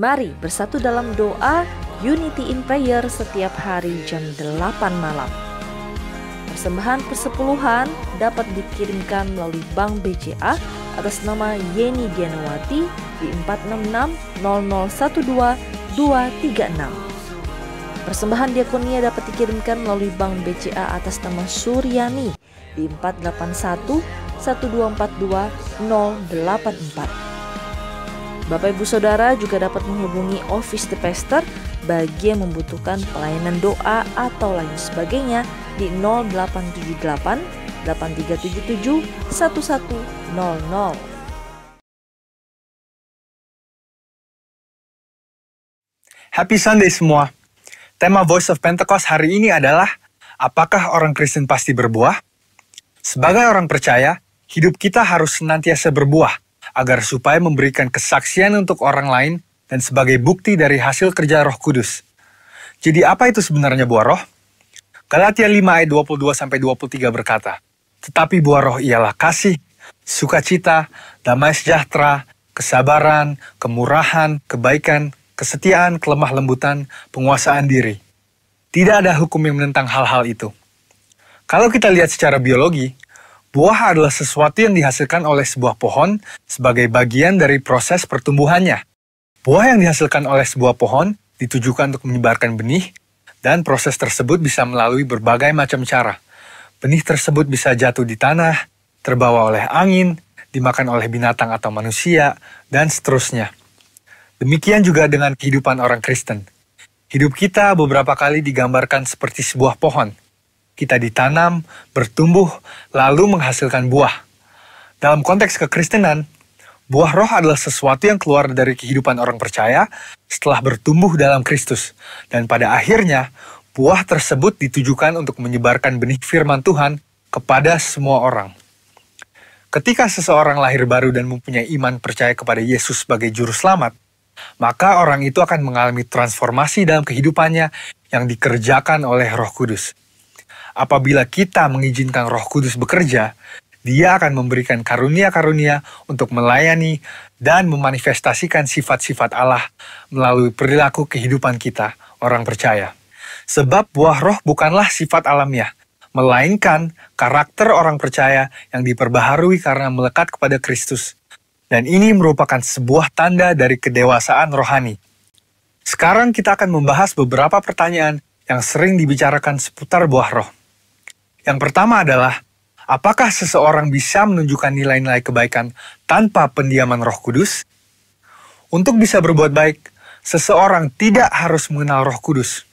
Mari bersatu dalam doa Unity in Prayer setiap hari jam 8 malam. Persembahan persepuluhan dapat dikirimkan melalui Bank BCA atas nama Yeni Dianawati di 4660012-236. Persembahan diakonia dapat dikirimkan melalui Bank BCA atas nama Suryani di 4811242-084. Bapak Ibu Saudara juga dapat menghubungi Office the Pastor bagi yang membutuhkan pelayanan doa atau lain sebagainya di 0878 8377 1100. Happy Sunday semua. Tema Voice of Pentecost hari ini adalah, apakah orang Kristen pasti berbuah? Sebagai orang percaya, hidup kita harus senantiasa berbuah, agar supaya memberikan kesaksian untuk orang lain dan sebagai bukti dari hasil kerja Roh Kudus. Jadi apa itu sebenarnya buah roh? Galatia 5 ayat 22-23 berkata, tetapi buah roh ialah kasih, sukacita, damai sejahtera, kesabaran, kemurahan, kebaikan, kesetiaan, kelemah lembutan, penguasaan diri. Tidak ada hukum yang menentang hal-hal itu. Kalau kita lihat secara biologi, buah adalah sesuatu yang dihasilkan oleh sebuah pohon sebagai bagian dari proses pertumbuhannya. Buah yang dihasilkan oleh sebuah pohon ditujukan untuk menyebarkan benih, dan proses tersebut bisa melalui berbagai macam cara. Benih tersebut bisa jatuh di tanah, terbawa oleh angin, dimakan oleh binatang atau manusia, dan seterusnya. Demikian juga dengan kehidupan orang Kristen. Hidup kita beberapa kali digambarkan seperti sebuah pohon. Kita ditanam, bertumbuh, lalu menghasilkan buah. Dalam konteks kekristenan, buah roh adalah sesuatu yang keluar dari kehidupan orang percaya setelah bertumbuh dalam Kristus. Dan pada akhirnya, buah tersebut ditujukan untuk menyebarkan benih firman Tuhan kepada semua orang. Ketika seseorang lahir baru dan mempunyai iman percaya kepada Yesus sebagai juru selamat, maka orang itu akan mengalami transformasi dalam kehidupannya yang dikerjakan oleh Roh Kudus. Apabila kita mengizinkan Roh Kudus bekerja, Dia akan memberikan karunia-karunia untuk melayani dan memanifestasikan sifat-sifat Allah melalui perilaku kehidupan kita, orang percaya. Sebab buah roh bukanlah sifat alamiah, melainkan karakter orang percaya yang diperbaharui karena melekat kepada Kristus. Dan ini merupakan sebuah tanda dari kedewasaan rohani. Sekarang kita akan membahas beberapa pertanyaan yang sering dibicarakan seputar buah roh. Yang pertama adalah, apakah seseorang bisa menunjukkan nilai-nilai kebaikan tanpa pendiaman Roh Kudus? Untuk bisa berbuat baik, seseorang tidak harus mengenal Roh Kudus.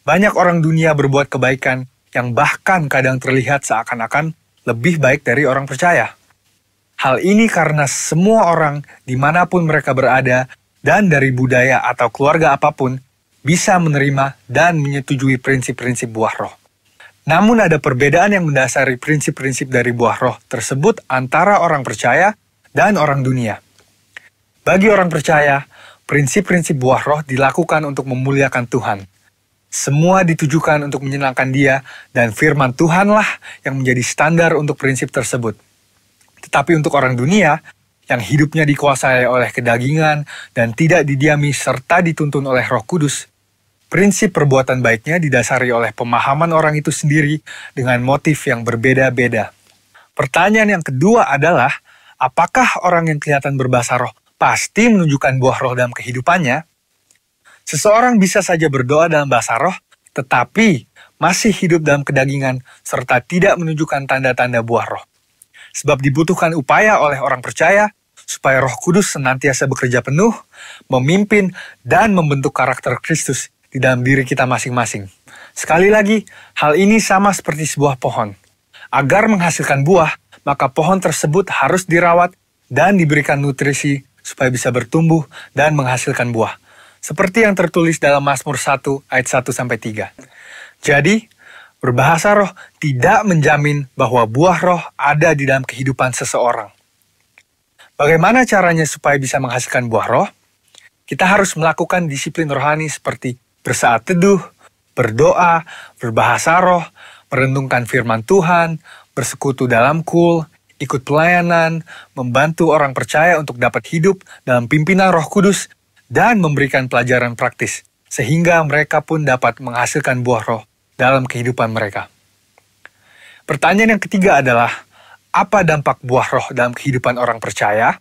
Banyak orang dunia berbuat kebaikan yang bahkan kadang terlihat seakan-akan lebih baik dari orang percaya. Hal ini karena semua orang dimanapun mereka berada dan dari budaya atau keluarga apapun bisa menerima dan menyetujui prinsip-prinsip buah roh. Namun ada perbedaan yang mendasari prinsip-prinsip dari buah roh tersebut antara orang percaya dan orang dunia. Bagi orang percaya, prinsip-prinsip buah roh dilakukan untuk memuliakan Tuhan. Semua ditujukan untuk menyenangkan Dia, dan firman Tuhanlah yang menjadi standar untuk prinsip tersebut. Tetapi untuk orang dunia, yang hidupnya dikuasai oleh kedagingan dan tidak didiami serta dituntun oleh Roh Kudus, prinsip perbuatan baiknya didasari oleh pemahaman orang itu sendiri dengan motif yang berbeda-beda. Pertanyaan yang kedua adalah, apakah orang yang kelihatan berbahasa roh pasti menunjukkan buah roh dalam kehidupannya? Seseorang bisa saja berdoa dalam bahasa roh, tetapi masih hidup dalam kedagingan serta tidak menunjukkan tanda-tanda buah roh. Sebab dibutuhkan upaya oleh orang percaya supaya Roh Kudus senantiasa bekerja penuh, memimpin, dan membentuk karakter Kristus di dalam diri kita masing-masing. Sekali lagi, hal ini sama seperti sebuah pohon. Agar menghasilkan buah, maka pohon tersebut harus dirawat dan diberikan nutrisi supaya bisa bertumbuh dan menghasilkan buah. Seperti yang tertulis dalam Mazmur 1 ayat 1-3. Jadi, berbahasa roh tidak menjamin bahwa buah roh ada di dalam kehidupan seseorang. Bagaimana caranya supaya bisa menghasilkan buah roh? Kita harus melakukan disiplin rohani seperti bersaat teduh, berdoa, berbahasa roh, merenungkan firman Tuhan, bersekutu dalam kul, ikut pelayanan, membantu orang percaya untuk dapat hidup dalam pimpinan Roh Kudus, dan memberikan pelajaran praktis, sehingga mereka pun dapat menghasilkan buah roh dalam kehidupan mereka. Pertanyaan yang ketiga adalah, apa dampak buah roh dalam kehidupan orang percaya?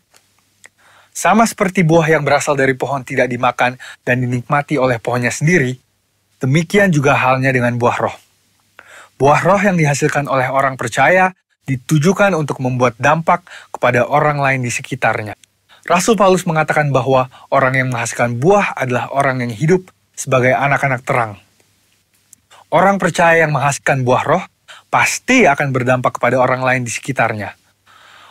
Sama seperti buah yang berasal dari pohon tidak dimakan dan dinikmati oleh pohonnya sendiri, demikian juga halnya dengan buah roh. Buah roh yang dihasilkan oleh orang percaya ditujukan untuk membuat dampak kepada orang lain di sekitarnya. Rasul Paulus mengatakan bahwa orang yang menghasilkan buah adalah orang yang hidup sebagai anak-anak terang. Orang percaya yang menghasilkan buah roh pasti akan berdampak kepada orang lain di sekitarnya.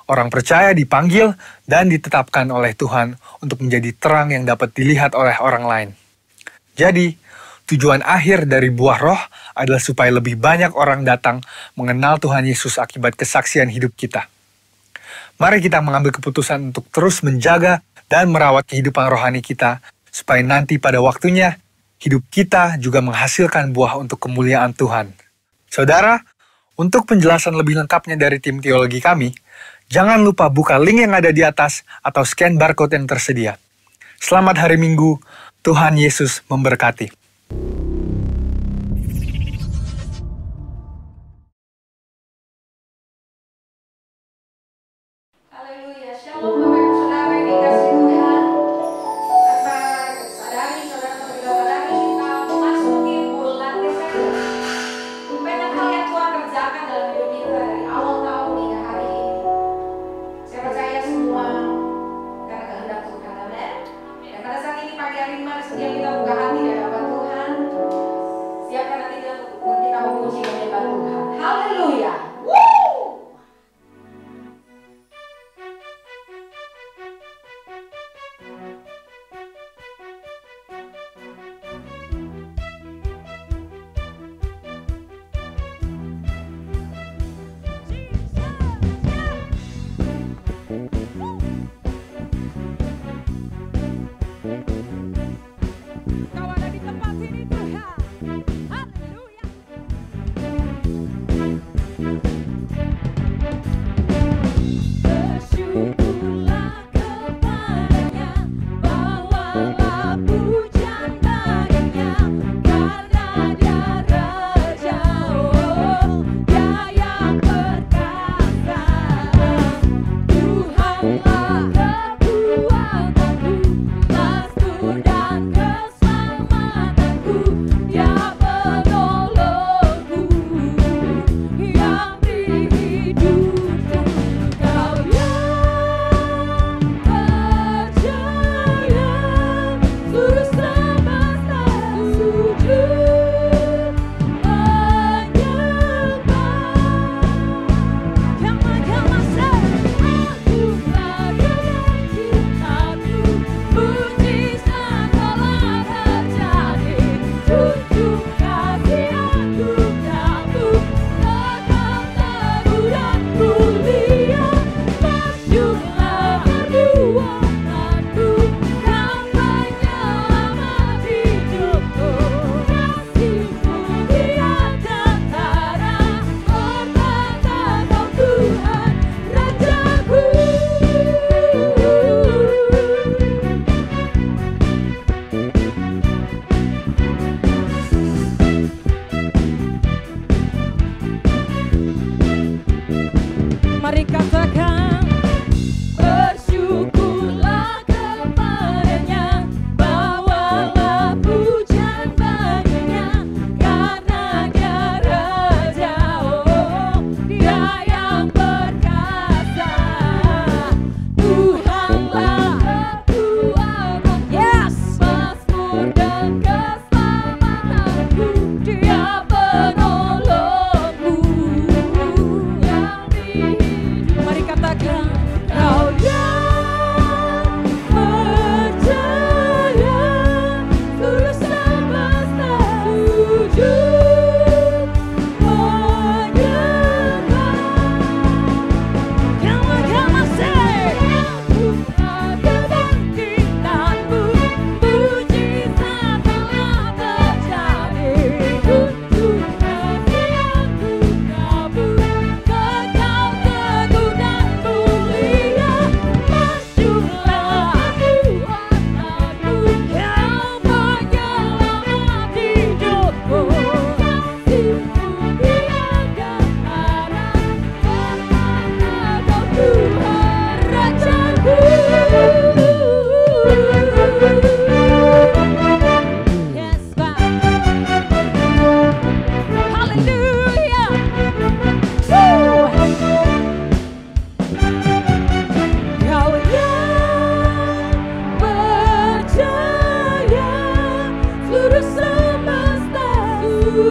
Orang percaya dipanggil dan ditetapkan oleh Tuhan untuk menjadi terang yang dapat dilihat oleh orang lain. Jadi, tujuan akhir dari buah roh adalah supaya lebih banyak orang datang mengenal Tuhan Yesus akibat kesaksian hidup kita. Mari kita mengambil keputusan untuk terus menjaga dan merawat kehidupan rohani kita, supaya nanti pada waktunya, hidup kita juga menghasilkan buah untuk kemuliaan Tuhan. Saudara, untuk penjelasan lebih lengkapnya dari tim teologi kami, jangan lupa buka link yang ada di atas atau scan barcode yang tersedia. Selamat hari Minggu, Tuhan Yesus memberkati. Haleluya, shalom Bapak Ibu Saudara yang dikasihi Tuhan. Tanpa sadari, saudara tidak sadari, kita memasuki bulan Desember. Banyak hal yang Tuhan kerjakan dalam hidup kita dari awal tahun hingga hari ini. Saya percaya semua karena kehendak Tuhan, amin. Dan pada saat ini pagi hari mari setiap kita buka hati di hadapan Tuhan. Siapkan hati kita untuk kita memuji dan menyembah Tuhan. Haleluya. Kau ada di tempat ini Tuhan. Haleluya. Bersyukurlah kepadanya, bawalah pujian baginya, karena dia Raja, oh, dia yang perkasa. Tuhanlah kekuatanku, mastur dan keselamatanku, dia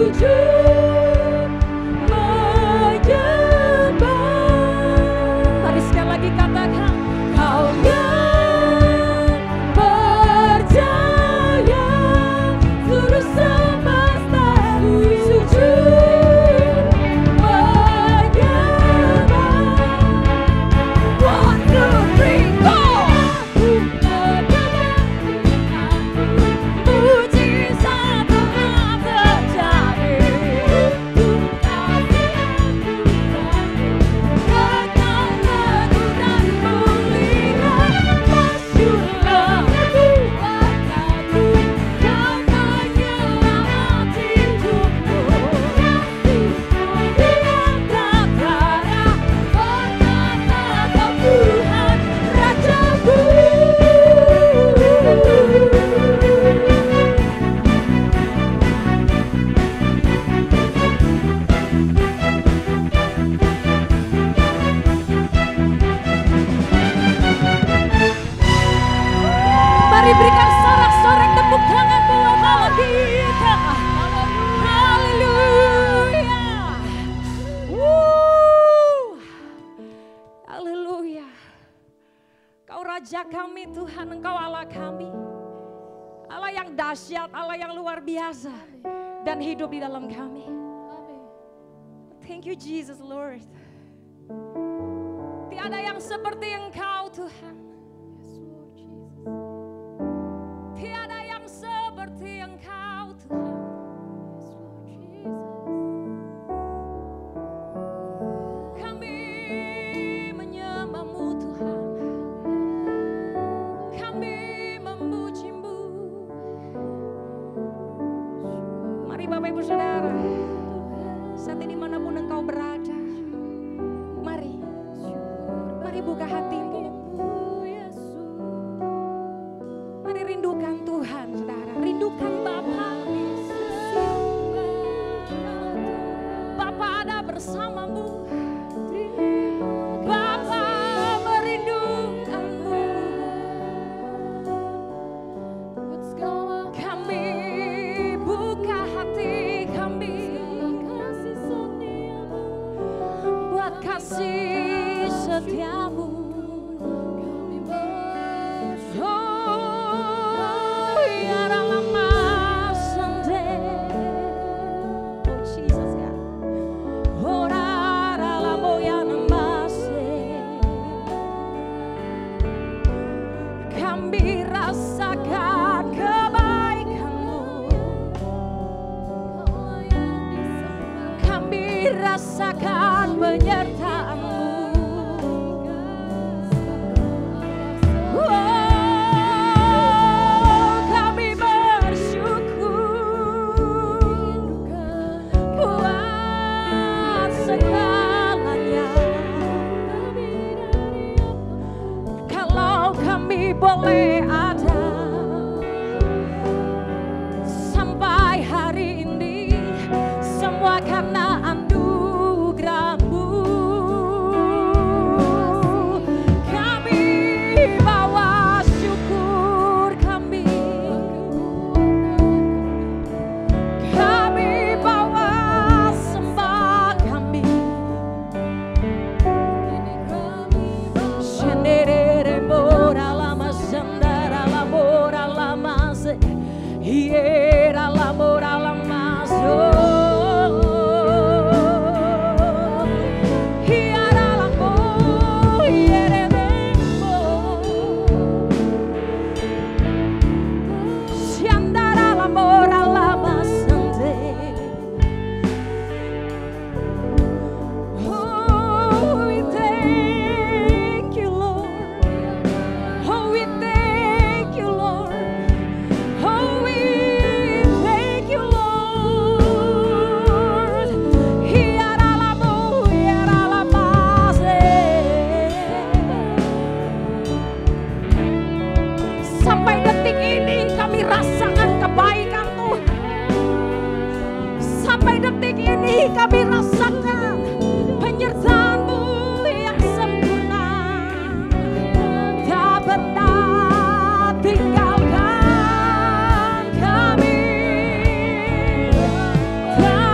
sujud menyembah. Mari sekali lagi katakan, Kau yang berjaya, seluruh semesta sujud menyembah. 1, 2, 3, go! Mujizat telah terjadi. Kekal teguh dan pulihkan. Masyurlah buat aku, Kau penyelamat hidupku. Dengan kata-kata berkata Kau Tuhan Rajaku. Mari berikan sorak-sorai tepuk tangan buat Allah kita. Haleluya. Haleluya. Kau Raja kami Tuhan, Engkau Allah kami. Allah yang dahsyat, Allah yang luar biasa. Dan hidup di dalam kami. Thank you Jesus Lord. Tiada yang seperti Engkau Tuhan. Tiada yang seperti Engkau Tuhan. Kami menyembah-Mu Tuhan. Kami memuji-Mu. Mari Bapak Ibu Saudara, saat ini dimanapun Engkau berada, mari buka hatimu. Mari rindukan Tuhan, saudara. Rindukan Bapa. Bapa ada bersamamu. Bapa merindukanmu. Kami buka hati kami buat kasih setiamu. Kami rasakan kebaikan-Mu. Kami rasakan penyertaan-Mu. Kami bersyukur buat segalanya. Kalau kami boleh ada sampai hari ini, semua karena anugerah-Mu. Kami bawa syukur kami. Kami bawa sembah kami. Shendere mora lama sandara la mora lama se hiera la mora lama so hiera la mo hiere demo sandara la mora lama sande. Oh, we thank you, Lord. Oh, we thank you, Lord. Oh, we thank you, Lord. Hiara la mo, hiara la base. Sampai detik ini kami rasakan kebaikan Tuhan. Sampai detik ini kami rasakan penyertaan-Mu yang sempurna. Tak pernah tinggalkan kami. Tak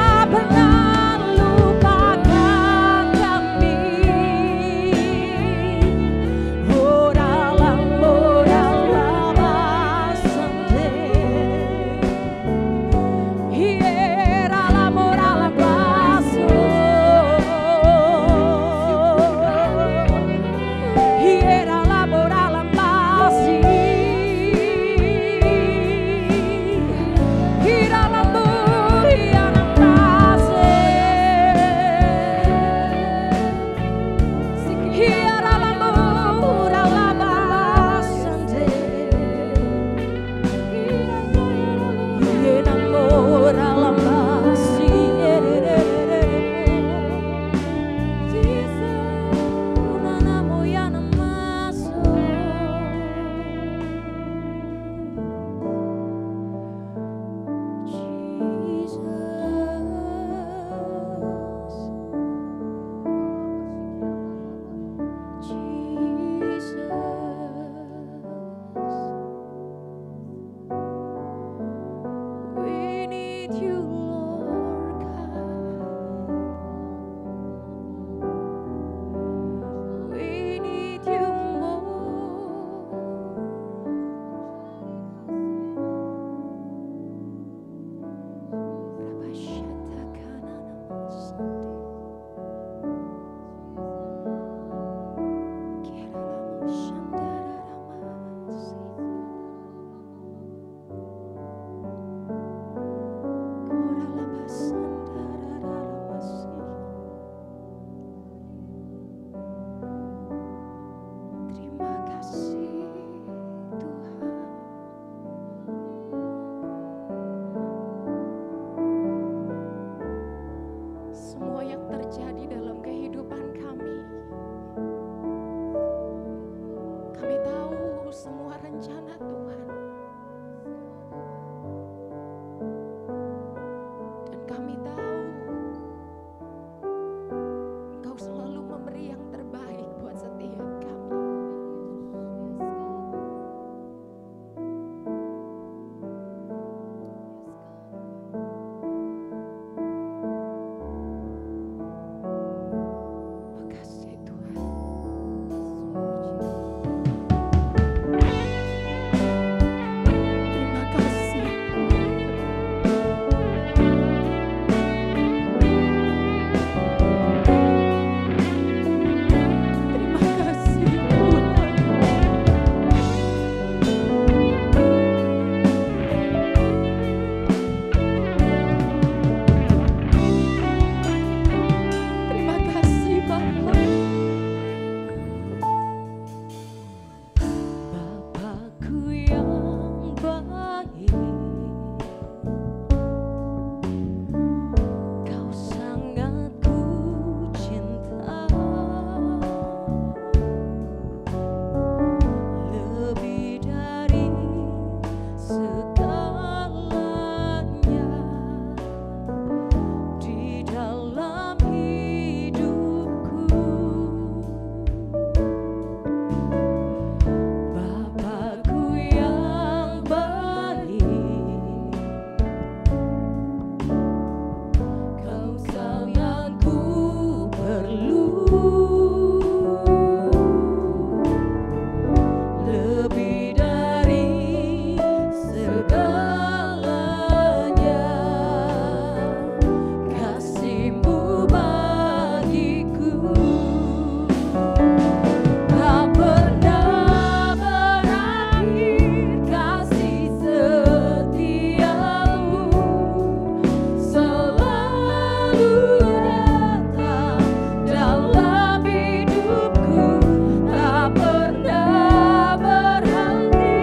Kami tahu Engkau selalu memberi yang terbaik buat setiap kami. Makasih Tuhan. Terima kasih. Terima kasih Tuhan. Terima kasih Bapa. Bapakku yang baik, Kau sangat ku cinta, lebih dari segalanya di dalam hidupku. Bapakku yang baik, Kau yang ku perlu, lebih dari segalanya, kasih-Mu bagiku tak pernah berakhir, kasih setiamu selalu nyata dalam hidupku, tak pernah berhenti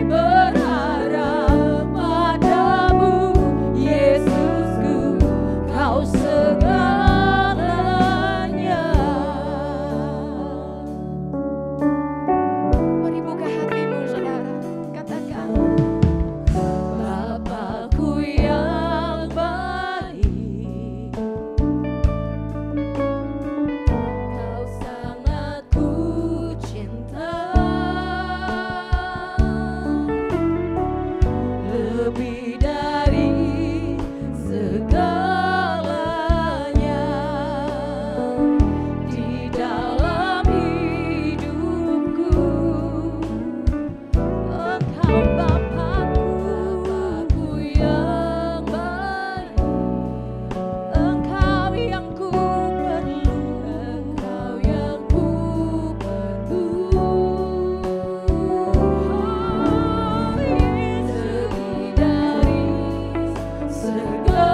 berharap padamu, Yesusku, Kau segalanya. Mari buka hatimu saudara, katakan Bapakku yang baik, Kau sangat ku cinta, lebih dari segalanya di dalam hidupku. Engkau Bapakku yang baik, Engkau yang ku perlu, Engkau yang ku perlu. Lebih dari segalanya,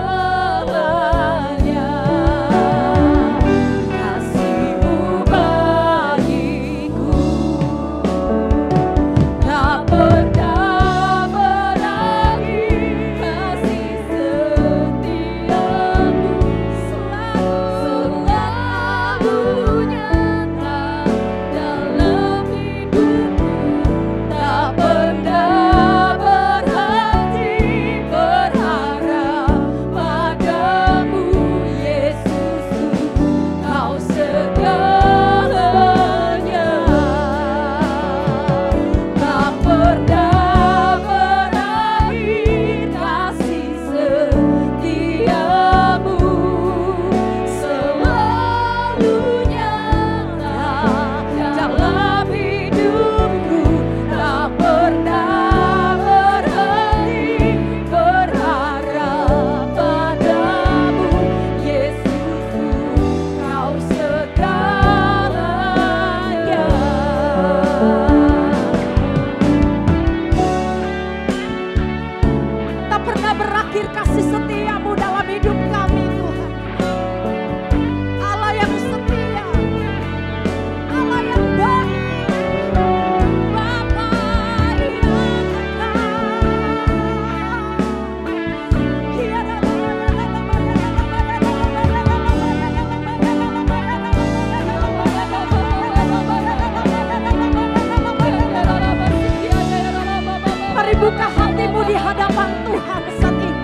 kasih-Mu bagiku tak pernah berakhir, kasih setiamu selalu nyata dalam hidupku, tak pernah berhenti berharap padamu, Yesusku, Kau segalanya, tak pernah berakhir, kasih setiamu selalu nyata dalam hidupku, tak pernah berhenti berharap padamu, Yesusku, Kau segalanya. Tak pernah berakhir kasih setiamu dalam hidup kami Tuhan. Allah yang setia, Allah yang baik, Bapa yang Mari buka hatimu di hadapan Tuhan saat ini.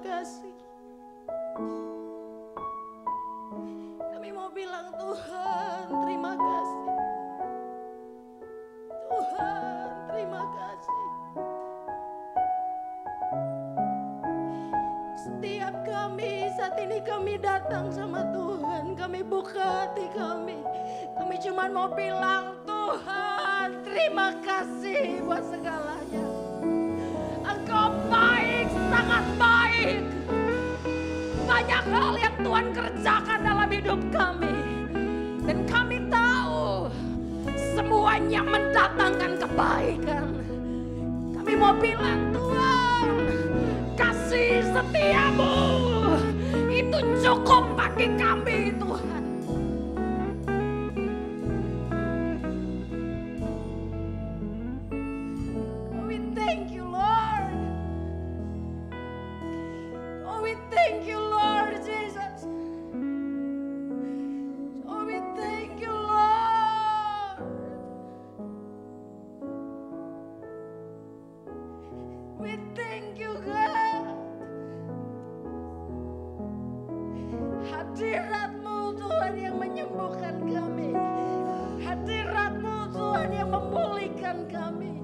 kasih. Kami mau bilang Tuhan terima kasih. Tuhan terima kasih. Setiap kami saat ini kami datang sama Tuhan, kami buka hati kami. Kami cuma mau bilang Tuhan terima kasih buat segalanya. Engkau baik, sangat baik. Banyak hal yang Tuhan kerjakan dalam hidup kami. Dan kami tahu semuanya mendatangkan kebaikan. Kami mau bilang Tuhan, kasih setiamu itu cukup bagi kami Tuhan. We thank you Lord. Oh we thank you Lord Jesus. Oh we thank you Lord. We thank you God. Hadirat-Mu Tuhan yang menyembuhkan kami. Hadirat-Mu Tuhan yang memulihkan kami.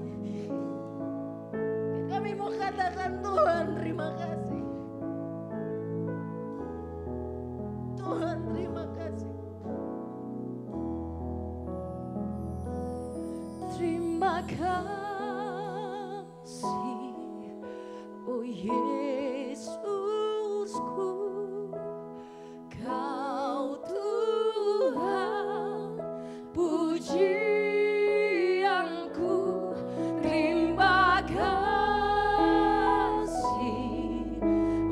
Kami mau katakan Tuhan terima kasih. Tuhan terima kasih. Terima kasih, oh Yesusku. Kau Tuhan pujianku. Terima kasih,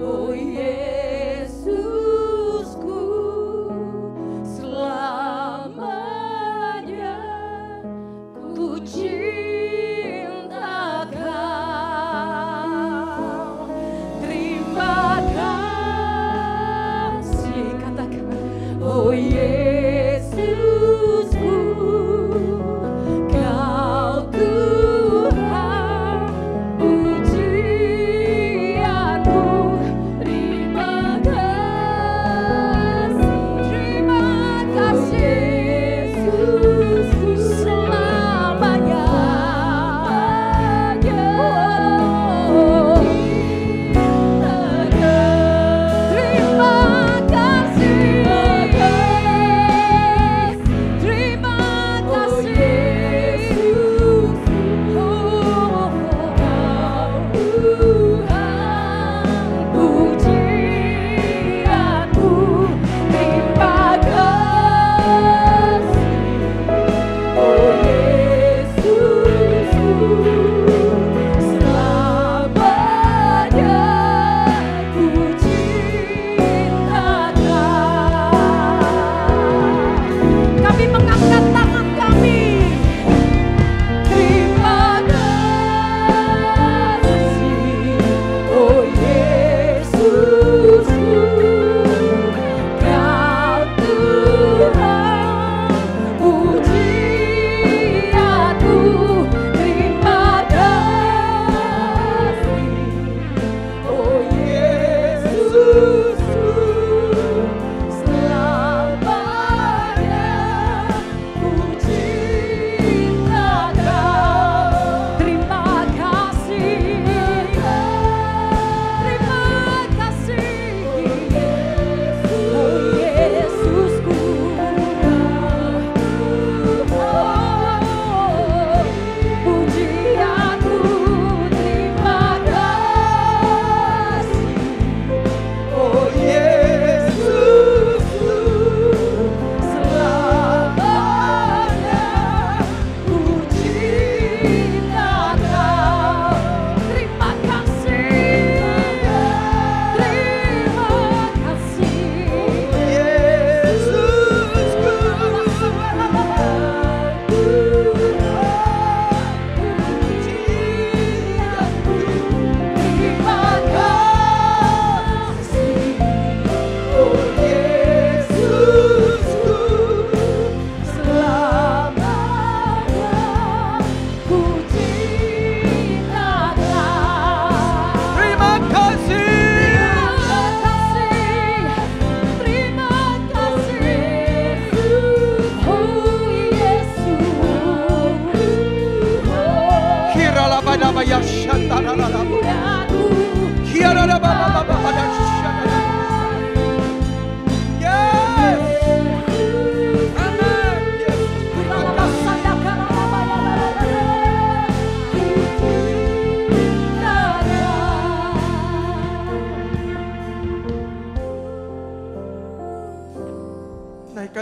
oh Yesusku. Selamanya ku cinta Kau.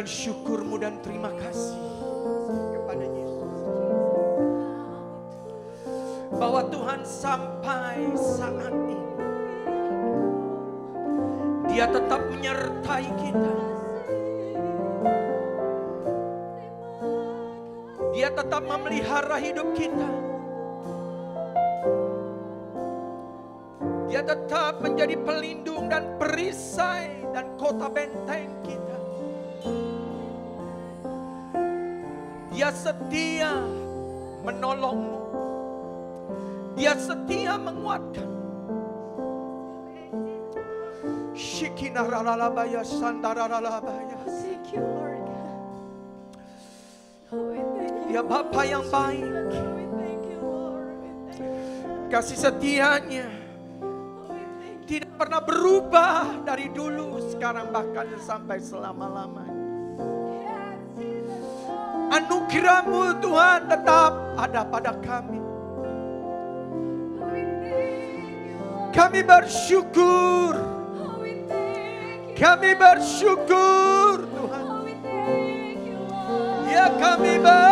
panjatkan syukurmu dan terima kasih kepada Yesus. Bahwa Tuhan sampai saat ini Dia tetap menyertai kita. Dia tetap memelihara hidup kita. Dia tetap menjadi pelindung dan perisai dan kota benteng kita. Dia setia menolongmu. Dia setia menguatkan. Shikinaralabaya sandaralabaya. Thank you, Lord God. Oh, we thank you. Dia Bapa yang baik. We thank you, Lord. We thank you. Kasih setianya tidak pernah berubah dari dulu, sekarang bahkan sampai selama-lamanya. Anugerah-Mu Tuhan tetap ada pada kami. Kami bersyukur. Kami bersyukur Tuhan. Ya kami bersyukur.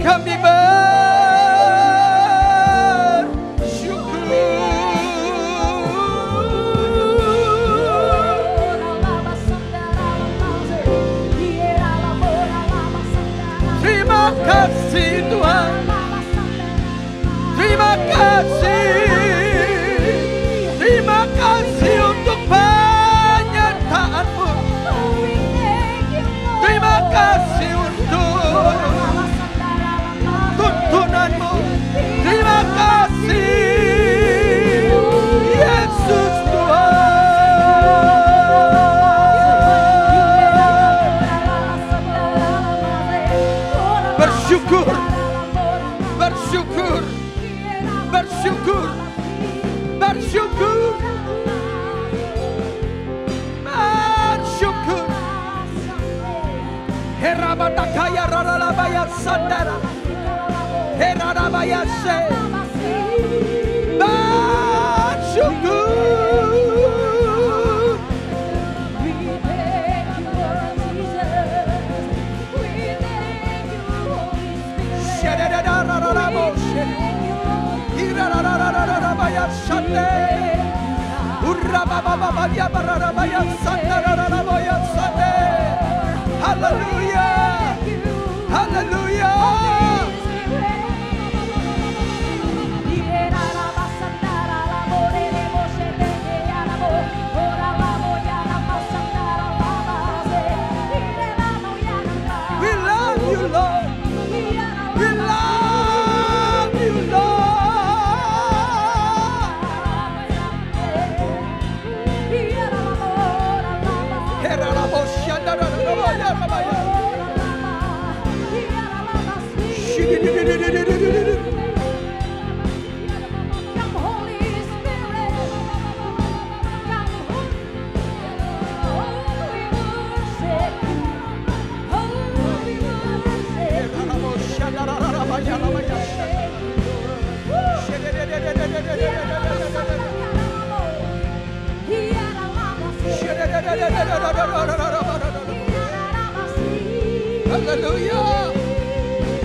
Kami terima kasih Tuhan. Terima kasih. Terima kasih untuk penyertaan-Mu. Terima kasih untuk tuntunan-Mu. Terima kasih Yesus Tuhan. Bersyukur. Bersyukur. Bersyukur. Bersyukur. Bersyukur. Herabatakaya raralabaya sandara. Herarabaya se. Bersyukur. Shedadadaralarabo shede. Hirarararararabaya shande. Urrababababaya bararabaya sandarararabaya sande. Hallelujah. Hallelujah. We love you, Lord. We love you, Lord. Herarabo shandarararabaya rabaya. Hallelujah.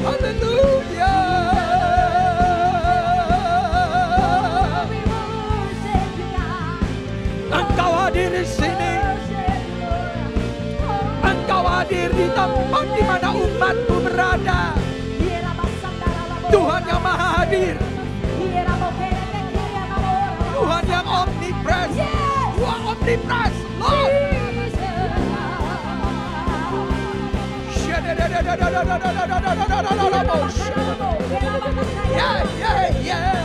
Hallelujah. Engkau hadir di sini. Engkau hadir di tempat di mana umat-Mu berada. Tuhan yang maha hadir. Tuhan yang omnipres. Tuhan omnipres. Lord. Yeah, yeah, yeah.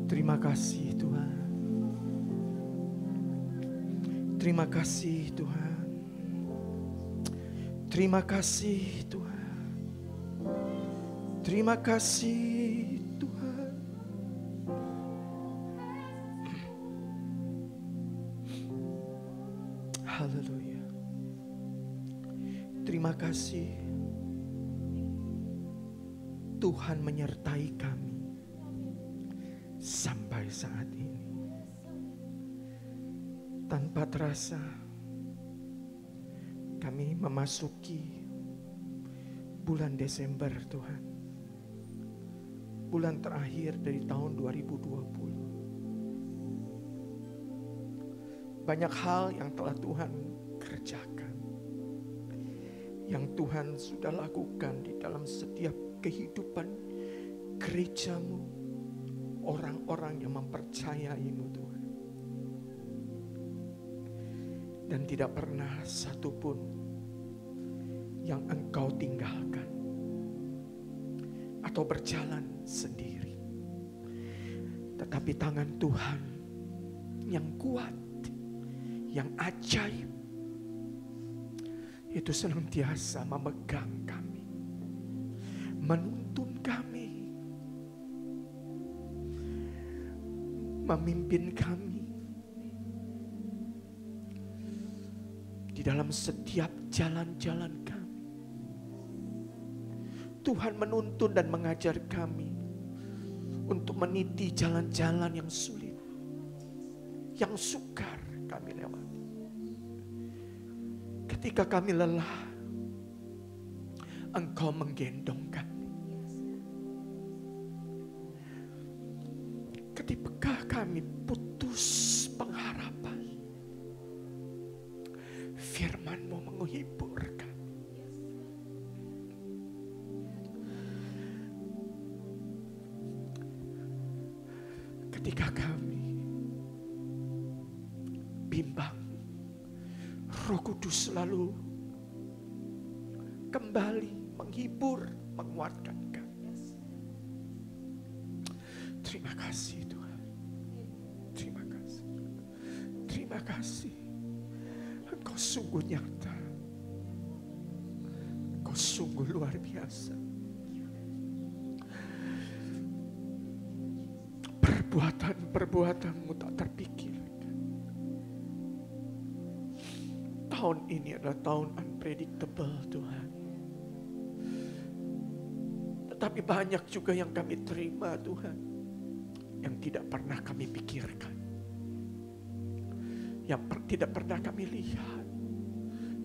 Terima kasih Tuhan. Terima kasih Tuhan. Terima kasih Tuhan. Terima kasih Tuhan. Haleluya. Terima kasih Tuhan menyertai kami sampai saat ini. Tanpa terasa kami memasuki bulan Desember Tuhan. Bulan terakhir dari tahun 2020. Banyak hal yang telah Tuhan kerjakan. Yang Tuhan sudah lakukan di dalam setiap kehidupan gerejamu. Orang-orang yang mempercayaimu Tuhan. Dan tidak pernah satupun yang Engkau tinggalkan. Atau berjalan sendiri. Tetapi tangan Tuhan yang kuat, yang ajaib, itu senantiasa memegang kami, menuntun kami, memimpin kami di dalam setiap jalan-jalan kami. Tuhan menuntun dan mengajar kami untuk meniti jalan-jalan yang sulit, yang sukar kami lewati. Ketika kami lelah, Engkau menggendong kami. Ketika kami putus pengharapan, firman-Mu menghibur kami. Ketika kami bimbang, Roh Kudus selalu kembali menghibur, menguatkan kami. Terima kasih Tuhan. Terima kasih. Terima kasih. Engkau sungguh nyata. Engkau sungguh luar biasa. Perbuatan-perbuatan-Mu tak terpikirkan. Tahun ini adalah tahun unpredictable Tuhan. Tetapi banyak juga yang kami terima Tuhan, yang tidak pernah kami pikirkan, yang tidak pernah kami lihat,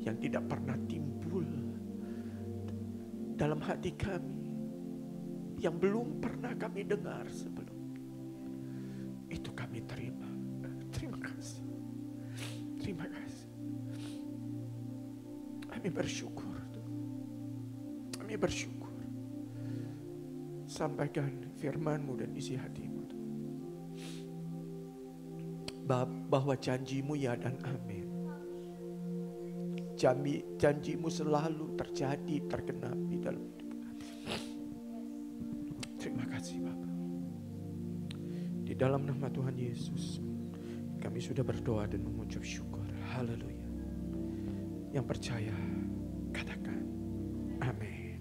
yang tidak pernah timbul dalam hati kami, yang belum pernah kami dengar sebelum. Itu kami terima. Terima kasih. Terima kasih. Kami bersyukur. Kami bersyukur. Sampaikan firman-Mu dan isi hati-Mu. Bahwa janji-Mu ya dan amin. Janji-Mu selalu terjadi, tergenapi dalam hidup kami. Terima kasih Bapa. Di dalam nama Tuhan Yesus, kami sudah berdoa dan mengucap syukur. Haleluya. Yang percaya, katakan amin.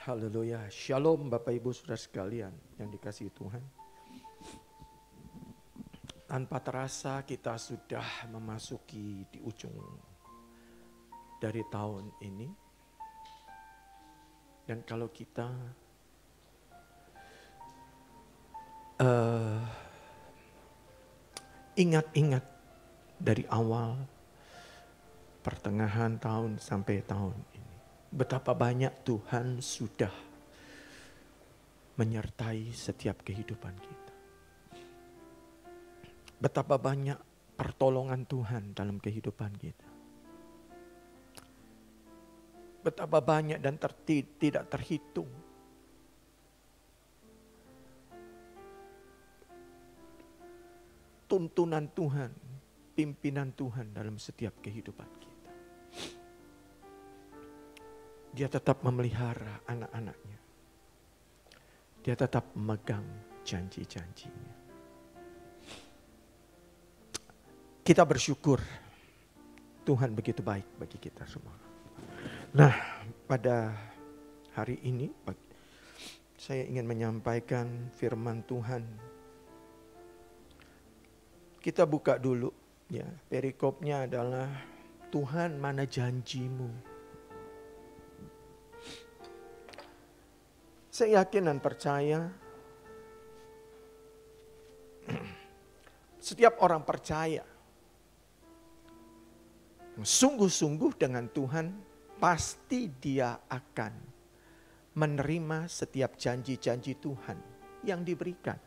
Haleluya. Shalom Bapak Ibu Saudara sekalian yang dikasihi Tuhan. Tanpa terasa kita sudah memasuki di ujung dari tahun ini. Dan kalau kita ingat-ingat dari awal pertengahan tahun sampai tahun ini, betapa banyak Tuhan sudah menyertai setiap kehidupan kita. Betapa banyak pertolongan Tuhan dalam kehidupan kita. Betapa banyak dan tidak terhitung tuntunan Tuhan pimpinan Tuhan dalam setiap kehidupan kita. Dia tetap memelihara anak-anaknya. Dia tetap memegang janji-janjinya. Kita bersyukur Tuhan begitu baik bagi kita semua. Nah, pada hari ini saya ingin menyampaikan firman Tuhan. Kita buka dulu ya, perikopnya adalah Tuhan mana janjimu. Saya yakin dan percaya setiap orang percaya sungguh-sungguh dengan Tuhan, pasti dia akan menerima setiap janji-janji Tuhan yang diberikan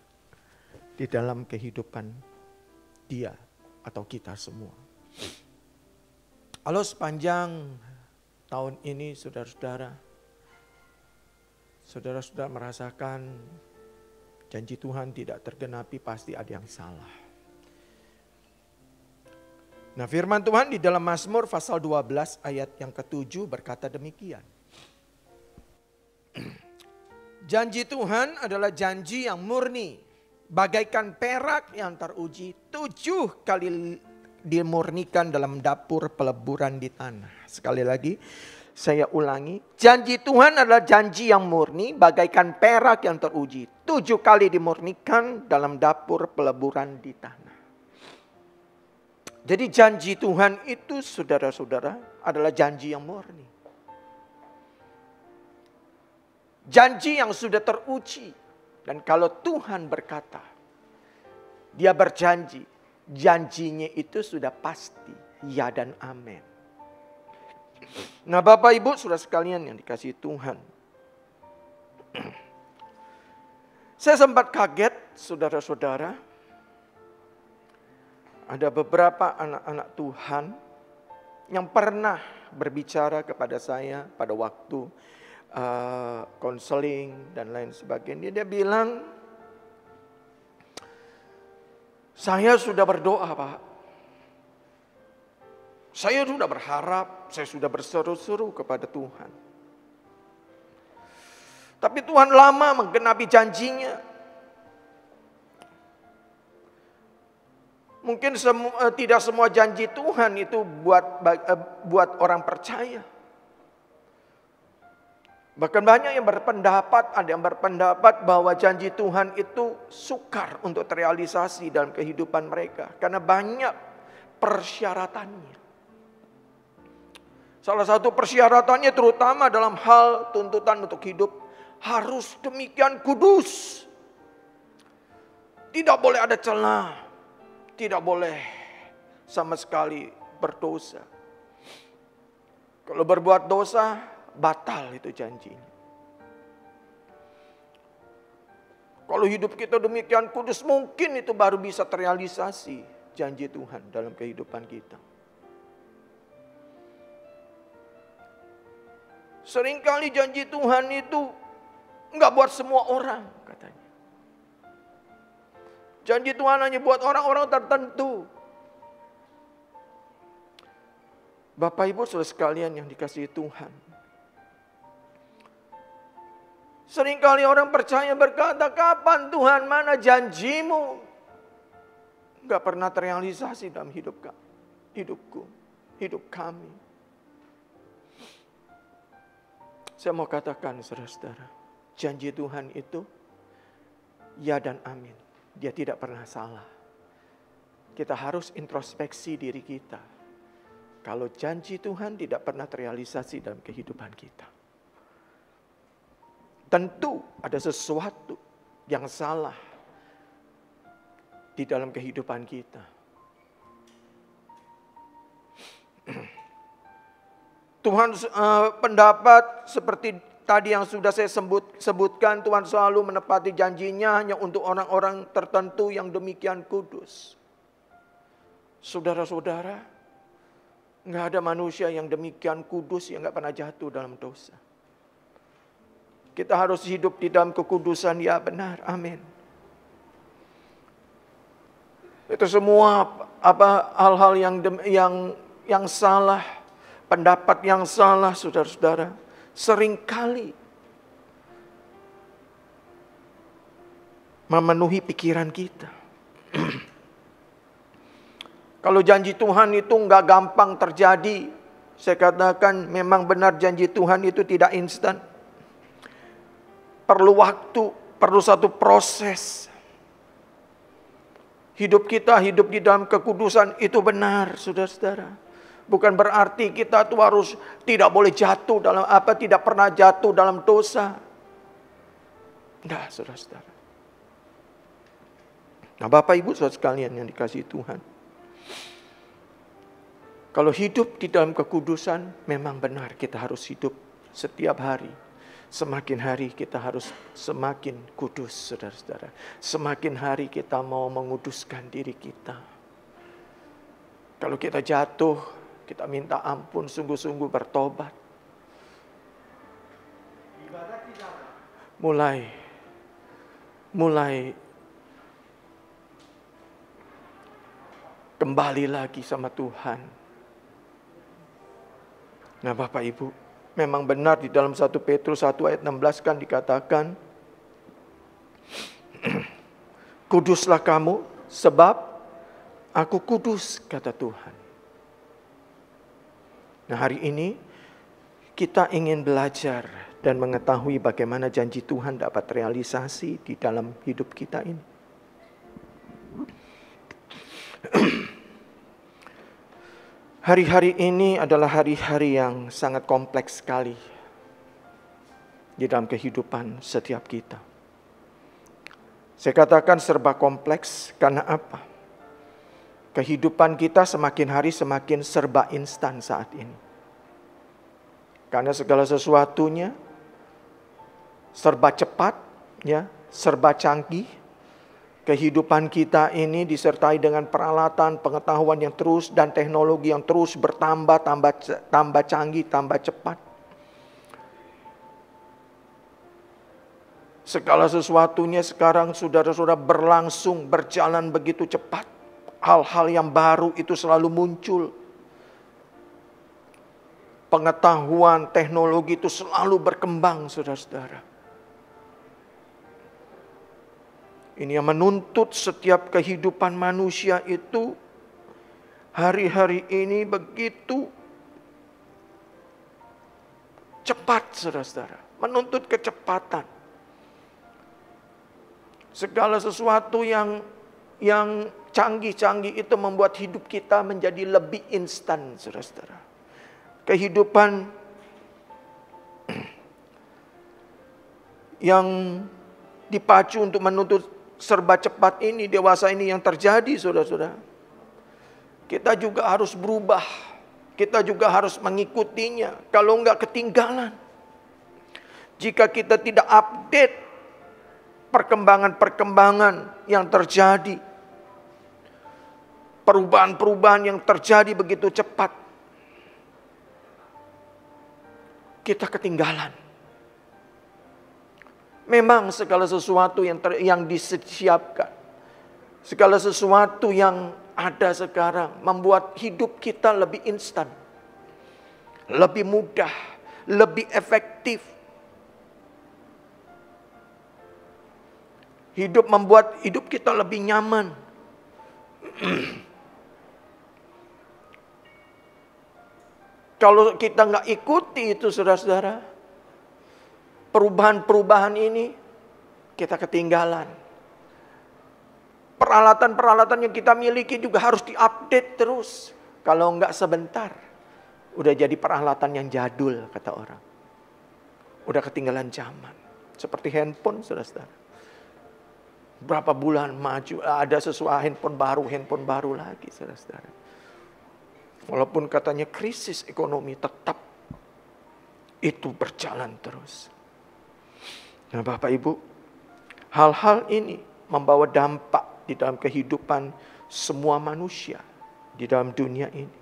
di dalam kehidupan dia atau kita semua. Kalau sepanjang tahun ini saudara-saudara merasakan janji Tuhan tidak tergenapi, pasti ada yang salah. Nah, firman Tuhan di dalam Mazmur pasal 12 ayat yang ke-7 berkata demikian. Janji Tuhan adalah janji yang murni, bagaikan perak yang teruji 7 kali dimurnikan dalam dapur peleburan di tanah. Sekali lagi saya ulangi, janji Tuhan adalah janji yang murni, bagaikan perak yang teruji 7 kali dimurnikan dalam dapur peleburan di tanah. Jadi janji Tuhan itu saudara-saudara adalah janji yang murni. Janji yang sudah teruji. Dan kalau Tuhan berkata, dia berjanji, janjinya itu sudah pasti, ya dan amin. Nah Bapak Ibu saudara sekalian yang dikasihi Tuhan. Saya sempat kaget saudara-saudara. Ada beberapa anak-anak Tuhan yang pernah berbicara kepada saya pada waktu konseling dan lain sebagainya. Dia bilang, saya sudah berdoa Pak. Saya sudah berharap, saya sudah berseru-seru kepada Tuhan. Tapi Tuhan lama menggenapi janjinya. Mungkin tidak semua janji Tuhan itu buat orang percaya. Bahkan banyak yang berpendapat, ada yang berpendapat bahwa janji Tuhan itu sukar untuk terrealisasi dalam kehidupan mereka. Karena banyak persyaratannya. Salah satu persyaratannya terutama dalam hal tuntutan untuk hidup harus demikian kudus. Tidak boleh ada celah. Tidak boleh sama sekali berdosa. Kalau berbuat dosa, batal itu janjinya. Kalau hidup kita demikian kudus, mungkin itu baru bisa terrealisasi janji Tuhan dalam kehidupan kita. Seringkali janji Tuhan itu enggak buat semua orang katanya. Janji Tuhan hanya buat orang-orang tertentu. Bapak Ibu saudara sekalian yang dikasihi Tuhan. Seringkali orang percaya berkata, kapan Tuhan, mana janjimu? Enggak pernah terrealisasi dalam hidupku, hidup kami. Saya mau katakan saudara-saudara, janji Tuhan itu ya dan amin. Dia tidak pernah salah. Kita harus introspeksi diri kita. Kalau janji Tuhan tidak pernah terrealisasi dalam kehidupan kita. Tentu ada sesuatu yang salah di dalam kehidupan kita. Tuhan pendapat seperti tadi yang sudah saya sebutkan, Tuhan selalu menepati janjinya hanya untuk orang-orang tertentu yang demikian kudus. Saudara-saudara, nggak ada manusia yang demikian kudus yang nggak pernah jatuh dalam dosa. Kita harus hidup di dalam kekudusan, ya benar, amin. Itu semua hal-hal yang salah, pendapat yang salah, saudara-saudara, seringkali memenuhi pikiran kita. Kalau janji Tuhan itu nggak gampang terjadi, saya katakan memang benar janji Tuhan itu tidak instan. Perlu waktu, perlu satu proses. Hidup kita hidup di dalam kekudusan itu benar, saudara-saudara. Bukan berarti kita tuh harus tidak boleh jatuh dalam tidak pernah jatuh dalam dosa. Enggak, saudara-saudara. Nah, Bapak Ibu saudara sekalian yang dikasihi Tuhan. Kalau hidup di dalam kekudusan, memang benar kita harus hidup setiap hari. Semakin hari kita harus semakin kudus, saudara-saudara. Semakin hari kita mau menguduskan diri kita. Kalau kita jatuh, kita minta ampun, sungguh-sungguh bertobat. Mulai kembali lagi sama Tuhan. Nah, Bapak Ibu, memang benar di dalam 1 Petrus 1 ayat 16 kan dikatakan, kuduslah kamu sebab aku kudus, kata Tuhan. Nah, hari ini kita ingin belajar dan mengetahui bagaimana janji Tuhan dapat realisasi di dalam hidup kita ini. Hari-hari ini adalah hari-hari yang sangat kompleks sekali di dalam kehidupan setiap kita. Saya katakan serba kompleks karena apa? Kehidupan kita semakin hari semakin serba instan saat ini. Karena segala sesuatunya serba cepat, ya, serba canggih. Kehidupan kita ini disertai dengan peralatan, pengetahuan yang terus dan teknologi yang terus bertambah, tambah canggih, tambah cepat. Segala sesuatunya sekarang saudara-saudara berlangsung, berjalan begitu cepat. Hal-hal yang baru itu selalu muncul. Pengetahuan, teknologi itu selalu berkembang, saudara-saudara. Ini yang menuntut setiap kehidupan manusia itu hari-hari ini begitu cepat, saudara-saudara. Menuntut kecepatan. Segala sesuatu yang canggih-canggih itu membuat hidup kita menjadi lebih instan, saudara-saudara. Kehidupan yang dipacu untuk menuntut serba cepat ini, dewasa ini yang terjadi, saudara-saudara. Kita juga harus berubah. Kita juga harus mengikutinya. Kalau enggak ketinggalan. Jika kita tidak update perkembangan-perkembangan yang terjadi. Perubahan-perubahan yang terjadi begitu cepat. Kita ketinggalan. Memang segala sesuatu yang disiapkan, segala sesuatu yang ada sekarang membuat hidup kita lebih instan, lebih mudah, lebih efektif. Membuat hidup kita lebih nyaman. Kalau kita nggak ikuti itu, saudara-saudara, perubahan-perubahan ini kita ketinggalan. Peralatan-peralatan yang kita miliki juga harus diupdate terus. Kalau enggak sebentar, udah jadi peralatan yang jadul, kata orang. Udah ketinggalan zaman. Seperti handphone, saudara-saudara. Berapa bulan maju, ada sesuatu handphone baru lagi, saudara-saudara. Walaupun katanya krisis ekonomi, tetap itu berjalan terus. Nah, Bapak Ibu, hal-hal ini membawa dampak di dalam kehidupan semua manusia di dalam dunia ini.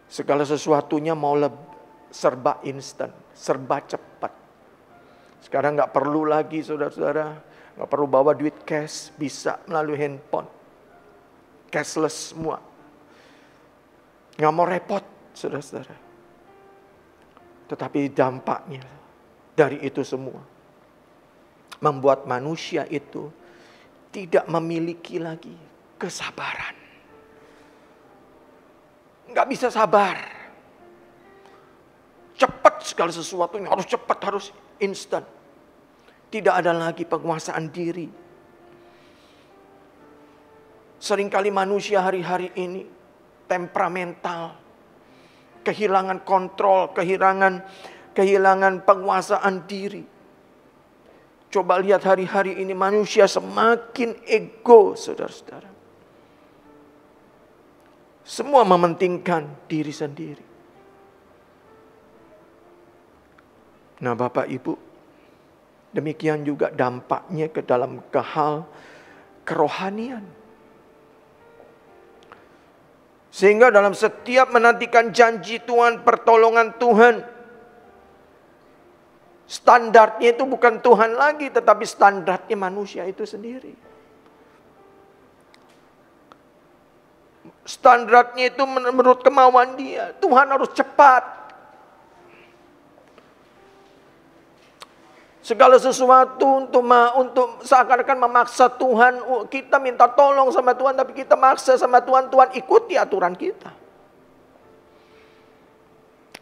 Segala sesuatunya mau serba instan, serba cepat. Sekarang nggak perlu lagi, saudara-saudara, Nggak perlu bawa duit cash, bisa melalui handphone. Cashless semua. Nggak mau repot, saudara-saudara. Tetapi dampaknya dari itu semua membuat manusia itu tidak memiliki lagi kesabaran. Nggak bisa sabar. Cepat segala sesuatunya harus cepat, harus instan. Tidak ada lagi penguasaan diri. Seringkali manusia hari-hari ini temperamental, kehilangan kontrol, kehilangan penguasaan diri. Coba lihat hari-hari ini manusia semakin ego, saudara-saudara. Semua mementingkan diri sendiri. Nah, Bapak Ibu, demikian juga dampaknya ke dalam hal kerohanian. Sehingga dalam setiap menantikan janji Tuhan, pertolongan Tuhan, standarnya itu bukan Tuhan lagi, tetapi standarnya manusia itu sendiri. Standarnya itu menurut kemauan dia. Tuhan harus cepat. Segala sesuatu untuk seakan-akan memaksa Tuhan. Kita minta tolong sama Tuhan, tapi kita maksa sama Tuhan. Tuhan ikuti aturan kita.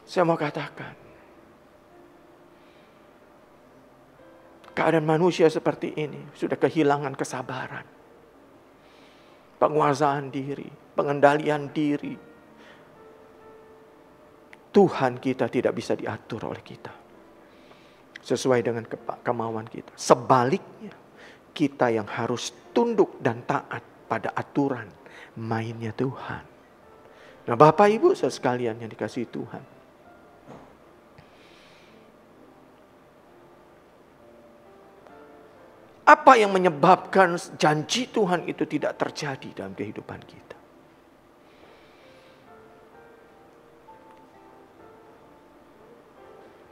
Saya mau katakan, keadaan manusia seperti ini sudah kehilangan kesabaran, penguasaan diri, pengendalian diri. Tuhan kita tidak bisa diatur oleh kita sesuai dengan kemauan kita. Sebaliknya, kita yang harus tunduk dan taat pada aturan mainnya Tuhan. Nah, Bapak Ibu sekalian yang dikasihi Tuhan, apa yang menyebabkan janji Tuhan itu tidak terjadi dalam kehidupan kita?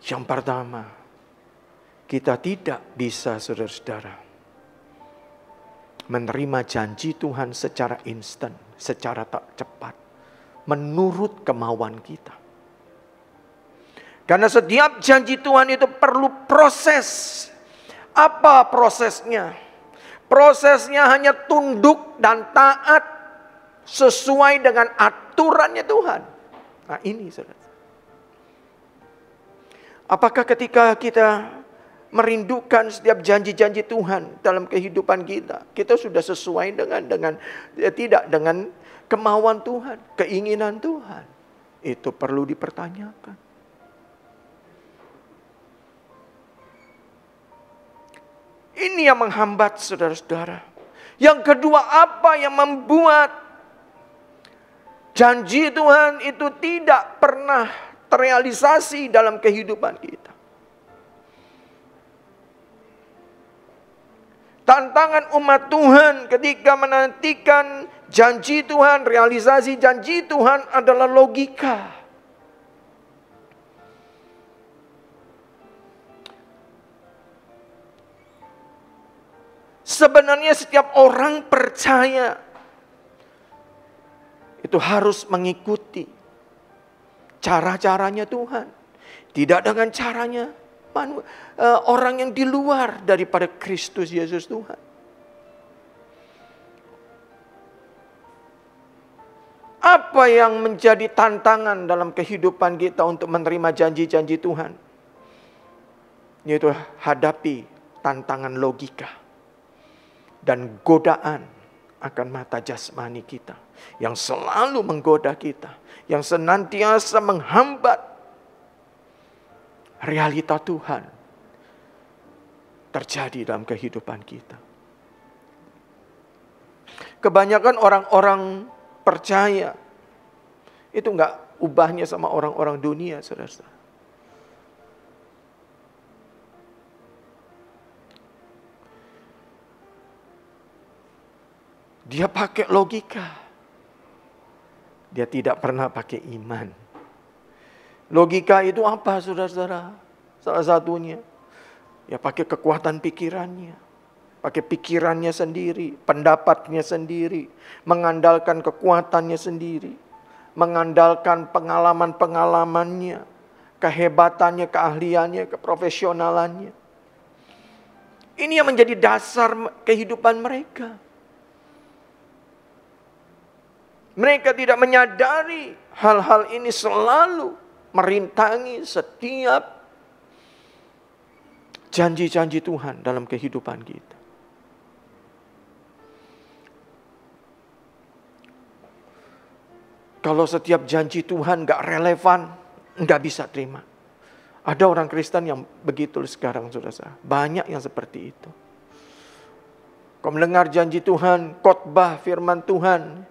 Yang pertama, kita tidak bisa, saudara-saudara, menerima janji Tuhan secara instan, secara tak cepat, menurut kemauan kita. Karena setiap janji Tuhan itu perlu proses. Apa prosesnya? Prosesnya hanya tunduk dan taat sesuai dengan aturannya Tuhan. Nah, ini saudara. Apakah ketika kita merindukan setiap janji-janji Tuhan dalam kehidupan kita, kita sudah sesuai tidak dengan kemauan Tuhan, keinginan Tuhan? Itu perlu dipertanyakan. Ini yang menghambat, saudara-saudara. Yang kedua, apa yang membuat janji Tuhan itu tidak pernah terrealisasi dalam kehidupan kita? Tantangan umat Tuhan ketika menantikan janji Tuhan, realisasi janji Tuhan adalah logika. Sebenarnya setiap orang percaya itu harus mengikuti cara-caranya Tuhan. Tidak dengan caranya orang yang di luar daripada Kristus Yesus Tuhan. Apa yang menjadi tantangan dalam kehidupan kita untuk menerima janji-janji Tuhan? Yaitu hadapi tantangan logika dan godaan akan mata jasmani kita yang selalu menggoda kita, yang senantiasa menghambat realita Tuhan terjadi dalam kehidupan kita. Kebanyakan orang-orang percaya itu enggak ubahnya sama orang-orang dunia, saudara-saudara. Dia pakai logika. Dia tidak pernah pakai iman. Logika itu apa, saudara-saudara? Salah satunya, ya pakai kekuatan pikirannya. pakai pikirannya sendiri, pendapatnya sendiri, mengandalkan kekuatannya sendiri, mengandalkan pengalaman-pengalamannya, kehebatannya, keahliannya, keprofesionalannya. Ini yang menjadi dasar kehidupan mereka. Mereka tidak menyadari hal-hal ini selalu merintangi setiap janji-janji Tuhan dalam kehidupan kita. Kalau setiap janji Tuhan gak relevan, gak bisa terima. Ada orang Kristen yang begitu sekarang, saudara. Banyak yang seperti itu. Kau mendengar janji Tuhan, khotbah firman Tuhan,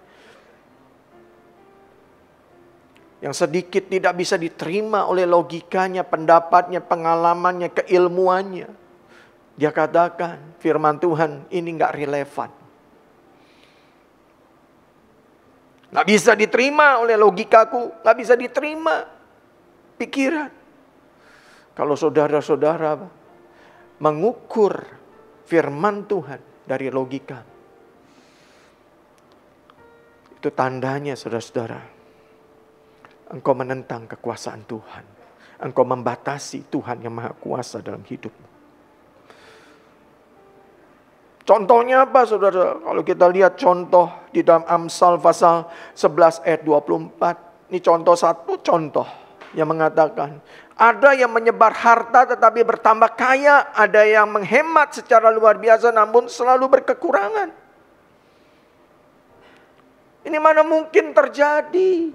yang sedikit tidak bisa diterima oleh logikanya, pendapatnya, pengalamannya, keilmuannya. Dia katakan, firman Tuhan ini gak relevan. Gak bisa diterima oleh logikaku, gak bisa diterima pikiran. Kalau saudara-saudara mengukur firman Tuhan dari logika, itu tandanya saudara-saudara, engkau menentang kekuasaan Tuhan. Engkau membatasi Tuhan yang Maha Kuasa dalam hidupmu. Contohnya apa saudara? Kalau kita lihat contoh di dalam Amsal pasal 11 ayat 24. Ini satu contoh yang mengatakan, ada yang menyebar harta tetapi bertambah kaya, ada yang menghemat secara luar biasa namun selalu berkekurangan. Ini mana mungkin terjadi?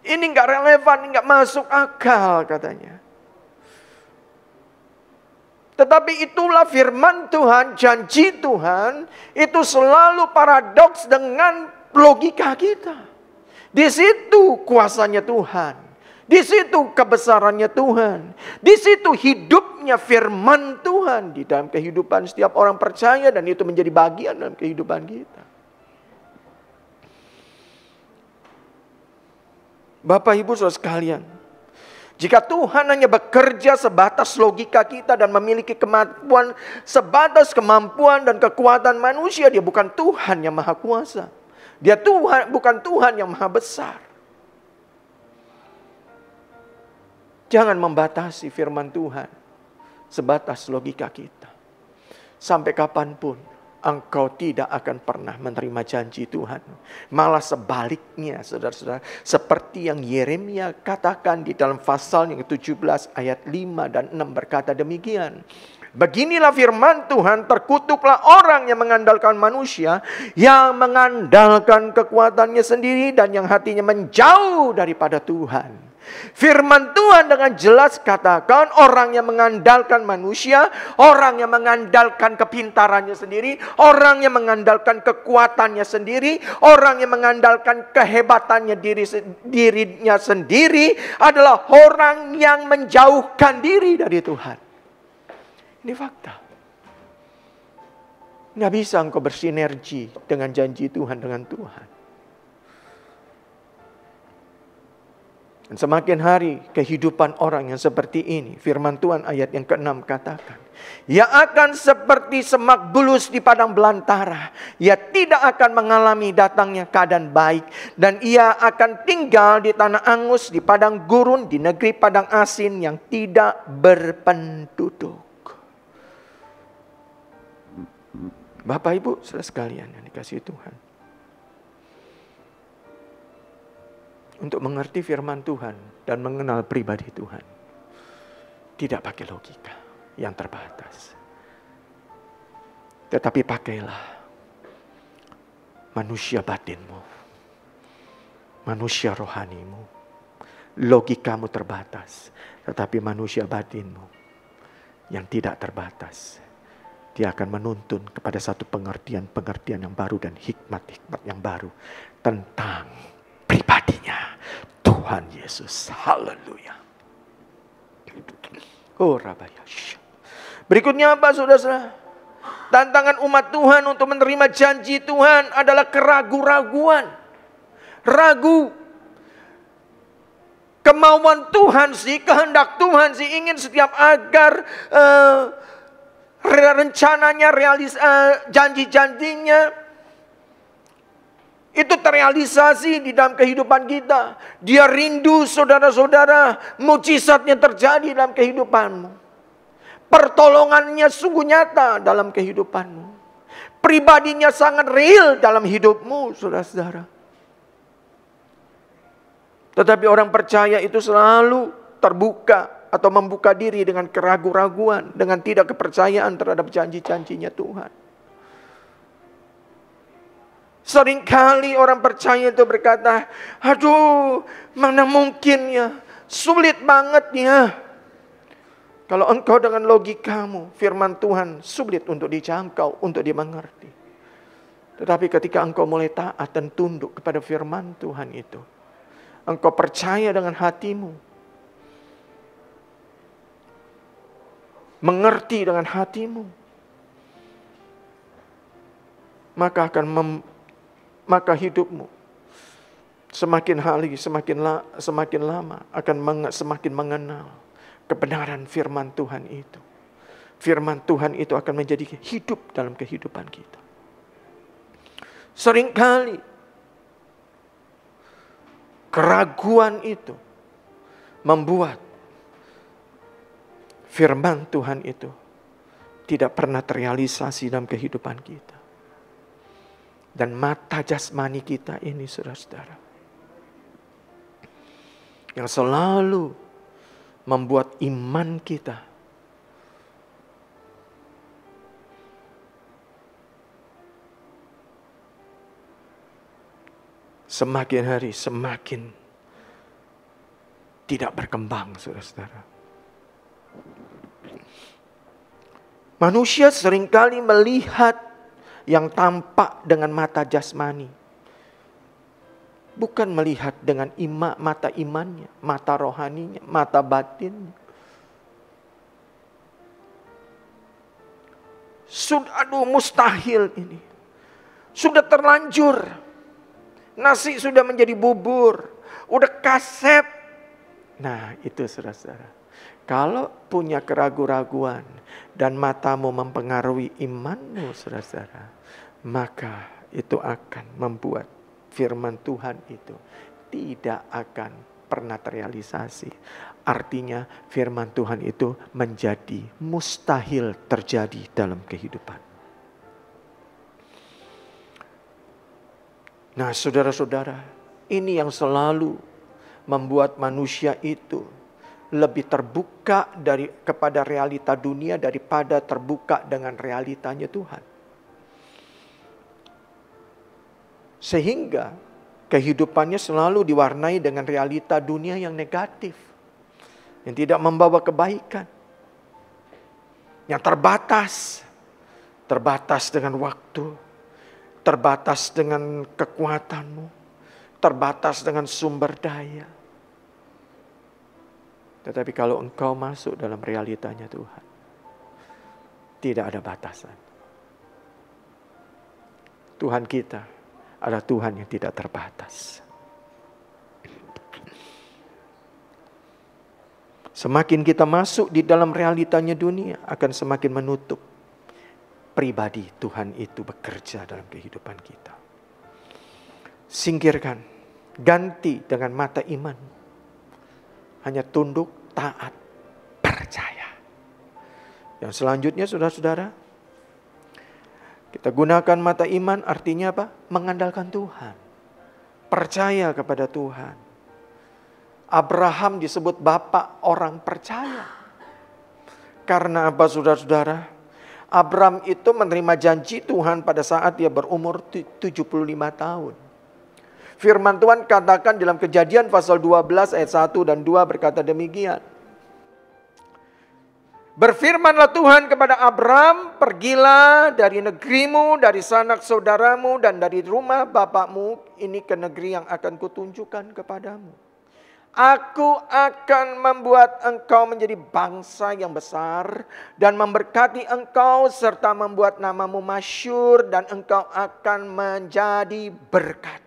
Ini nggak relevan, nggak masuk akal katanya. Tetapi itulah firman Tuhan, janji Tuhan, itu selalu paradoks dengan logika kita. Di situ kuasanya Tuhan. Di situ kebesarannya Tuhan. Di situ hidupnya firman Tuhan di dalam kehidupan setiap orang percaya, dan itu menjadi bagian dalam kehidupan kita. Bapak Ibu Saudara sekalian, jika Tuhan hanya bekerja sebatas logika kita dan memiliki kemampuan sebatas kemampuan dan kekuatan manusia, dia bukan Tuhan yang Maha Kuasa. Dia bukan Tuhan yang Maha Besar. Jangan membatasi firman Tuhan sebatas logika kita. Sampai kapanpun engkau tidak akan pernah menerima janji Tuhan. Malah sebaliknya saudara-saudara, seperti yang Yeremia katakan di dalam pasal yang ke-17 ayat 5 dan 6 berkata demikian. Beginilah firman Tuhan, terkutuklah orang yang mengandalkan manusia, yang mengandalkan kekuatannya sendiri dan yang hatinya menjauh daripada Tuhan. Firman Tuhan dengan jelas katakan, orang yang mengandalkan manusia, orang yang mengandalkan kepintarannya sendiri, orang yang mengandalkan kekuatannya sendiri, orang yang mengandalkan kehebatannya dirinya sendiri adalah orang yang menjauhkan diri dari Tuhan. Ini fakta. Nggak bisa engkau bersinergi dengan janji Tuhan dengan Tuhan. Dan semakin hari kehidupan orang yang seperti ini, firman Tuhan ayat yang ke-6 katakan, ia akan seperti semak bulus di padang belantara. Ia tidak akan mengalami datangnya keadaan baik. Dan ia akan tinggal di tanah angus, di padang gurun, di negeri padang asin yang tidak berpenduduk. Bapak Ibu saudara sekalian yang dikasihi Tuhan, untuk mengerti firman Tuhan dan mengenal pribadi Tuhan, tidak pakai logika yang terbatas, tetapi pakailah manusia batinmu, manusia rohanimu. Logikamu terbatas, tetapi manusia batinmu yang tidak terbatas, dia akan menuntun kepada satu pengertian-pengertian yang baru dan hikmat-hikmat yang baru tentang pribadinya Tuhan Yesus. Haleluya. Oh Rabayasya. Berikutnya apa saudara? Tantangan umat Tuhan untuk menerima janji Tuhan adalah keraguan-raguan. Ragu. kemauan Tuhan sih, kehendak Tuhan sih, ingin setiap agar rencananya, janji-janjinya itu terrealisasi di dalam kehidupan kita. Dia rindu saudara-saudara, mukjizatnya terjadi dalam kehidupanmu. Pertolongannya sungguh nyata dalam kehidupanmu. Pribadinya sangat real dalam hidupmu, saudara-saudara. Tetapi orang percaya itu selalu terbuka atau membuka diri dengan keraguan-raguan, dengan tidak kepercayaan terhadap janji-janjinya Tuhan. Seringkali orang percaya itu berkata, aduh, mana mungkin ya, sulit banget ya. Kalau engkau dengan logikamu, firman Tuhan sulit untuk dijangkau, untuk dimengerti. Tetapi ketika engkau mulai taat dan tunduk kepada firman Tuhan itu, engkau percaya dengan hatimu, mengerti dengan hatimu, maka hidupmu semakin hari, semakin lama akan semakin mengenal kebenaran firman Tuhan itu. Firman Tuhan itu akan menjadi hidup dalam kehidupan kita. Seringkali keraguan itu membuat firman Tuhan itu tidak pernah terrealisasi dalam kehidupan kita. Dan mata jasmani kita ini, saudara-saudara, yang selalu membuat iman kita semakin hari semakin tidak berkembang, saudara-saudara. Manusia seringkali melihat yang tampak dengan mata jasmani, bukan melihat dengan mata imannya, mata rohaninya, mata batinnya. Aduh, mustahil ini. Sudah terlanjur. Nasi sudah menjadi bubur. Udah kasep. Nah, itu saudara-saudara. Kalau punya keraguan-raguan dan matamu mempengaruhi imanmu, saudara-saudara, maka itu akan membuat firman Tuhan itu tidak akan pernah terrealisasi. Artinya firman Tuhan itu menjadi mustahil terjadi dalam kehidupan. Nah, saudara-saudara, ini yang selalu membuat manusia itu lebih terbuka kepada realita dunia daripada terbuka dengan realitanya Tuhan. Sehingga kehidupannya selalu diwarnai dengan realita dunia yang negatif, yang tidak membawa kebaikan, yang terbatas dengan waktu, terbatas dengan kekuatanmu, terbatas dengan sumber daya. Tetapi kalau engkau masuk dalam realitanya Tuhan, tidak ada batasan. Tuhan kita adalah Tuhan yang tidak terbatas. Semakin kita masuk di dalam realitanya dunia, akan semakin menutup pribadi Tuhan itu bekerja dalam kehidupan kita. Singkirkan, ganti dengan mata iman. Hanya tunduk, taat, percaya. Yang selanjutnya, saudara-saudara, kita gunakan mata iman, artinya apa? Mengandalkan Tuhan. Percaya kepada Tuhan. Abraham disebut bapak orang percaya. Karena apa, saudara-saudara? Abraham itu menerima janji Tuhan pada saat dia berumur 75 tahun. Firman Tuhan katakan dalam Kejadian pasal 12 ayat 1 dan 2 berkata demikian. Berfirmanlah Tuhan kepada Abraham, pergilah dari negerimu, dari sanak saudaramu, dan dari rumah bapakmu, ini ke negeri yang akan kutunjukkan kepadamu. Aku akan membuat engkau menjadi bangsa yang besar, dan memberkati engkau, serta membuat namamu masyhur, dan engkau akan menjadi berkat.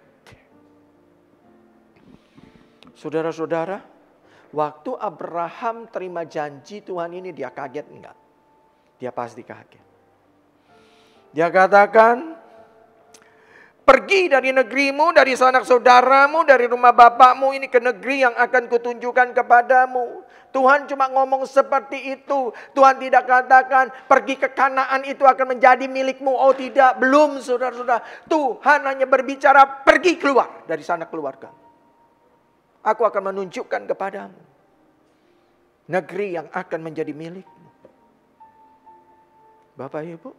Saudara-saudara, Waktu Abraham terima janji Tuhan ini, dia kaget enggak? Dia pasti kaget. Dia katakan, pergi dari negerimu, dari sanak saudaramu, dari rumah bapakmu ini ke negeri yang akan kutunjukkan kepadamu. Tuhan cuma ngomong seperti itu. Tuhan tidak katakan pergi ke Kanaan itu akan menjadi milikmu. Oh tidak, belum saudara-saudara. Tuhan hanya berbicara pergi keluar dari sana keluarga. Aku akan menunjukkan kepadamu negeri yang akan menjadi milikmu. Bapak Ibu.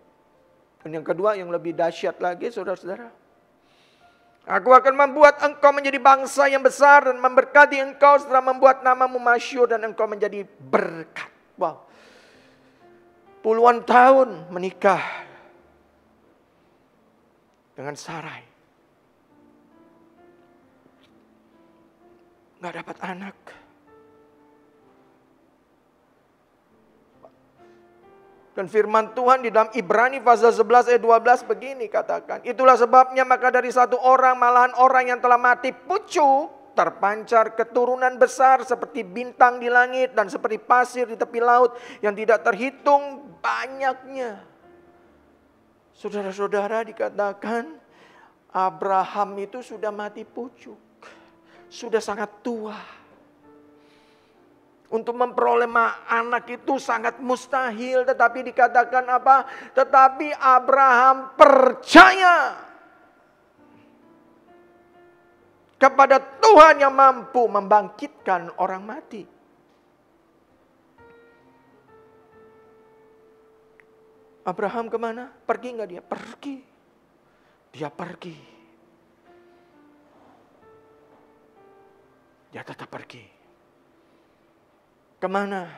Dan yang kedua yang lebih dahsyat lagi saudara-saudara. Aku akan membuat engkau menjadi bangsa yang besar dan memberkati engkau setelah membuat namamu masyhur dan engkau menjadi berkat. Wow. Puluhan tahun menikah dengan Sarai. Nggak dapat anak. Dan firman Tuhan di dalam Ibrani pasal 11 ayat 12 begini katakan. Itulah sebabnya maka dari satu orang, malahan orang yang telah mati pucuk, terpancar keturunan besar seperti bintang di langit dan seperti pasir di tepi laut yang tidak terhitung banyaknya. Saudara-saudara, dikatakan Abraham itu sudah mati pucuk. Sudah sangat tua. Untuk memperoleh anak itu sangat mustahil. Tetapi dikatakan apa? Tetapi Abraham percaya kepada Tuhan yang mampu membangkitkan orang mati. Abraham kemana? Pergi nggak dia? Pergi. Dia pergi. Dia tetap pergi. Kemana?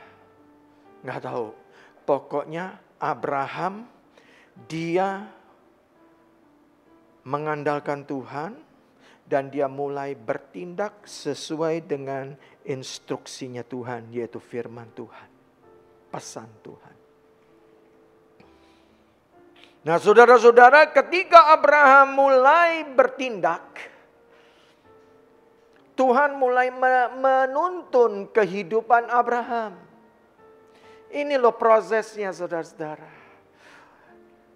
Nggak tahu. Pokoknya Abraham dia mengandalkan Tuhan dan dia mulai bertindak sesuai dengan instruksinya Tuhan, yaitu firman Tuhan, pesan Tuhan. Nah saudara-saudara, ketika Abraham mulai bertindak, Tuhan mulai menuntun kehidupan Abraham. Ini loh prosesnya saudara-saudara.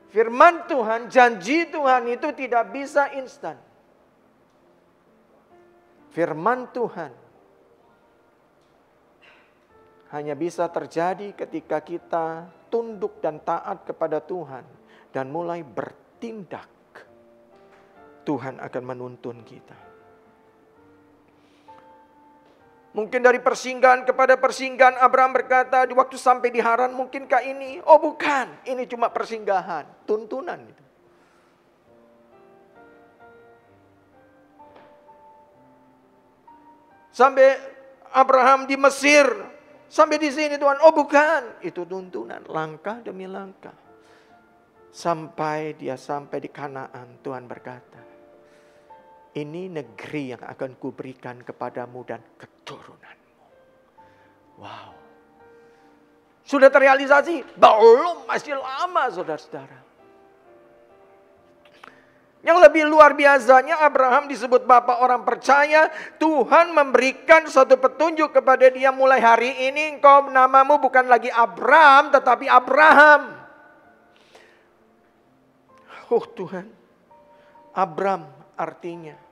Firman Tuhan, janji Tuhan itu tidak bisa instan. Firman Tuhan hanya bisa terjadi ketika kita tunduk dan taat kepada Tuhan. Dan mulai bertindak. Tuhan akan menuntun kita. Mungkin dari persinggahan kepada persinggahan Abraham berkata di waktu sampai di Haran mungkinkah ini? Oh bukan, ini cuma persinggahan, tuntunan itu. Sampai Abraham di Mesir, sampai di sini Tuhan, oh bukan, itu tuntunan, langkah demi langkah. Sampai dia sampai di Kanaan, Tuhan berkata, ini negeri yang akan kuberikan kepadamu dan keturunanmu. Wow. Sudah terrealisasi? Belum, masih lama saudara-saudara. Yang lebih luar biasanya Abraham disebut bapak orang percaya. Tuhan memberikan suatu petunjuk kepada dia, mulai hari ini engkau namamu bukan lagi Abraham tetapi Abraham. Oh Tuhan, Abram artinya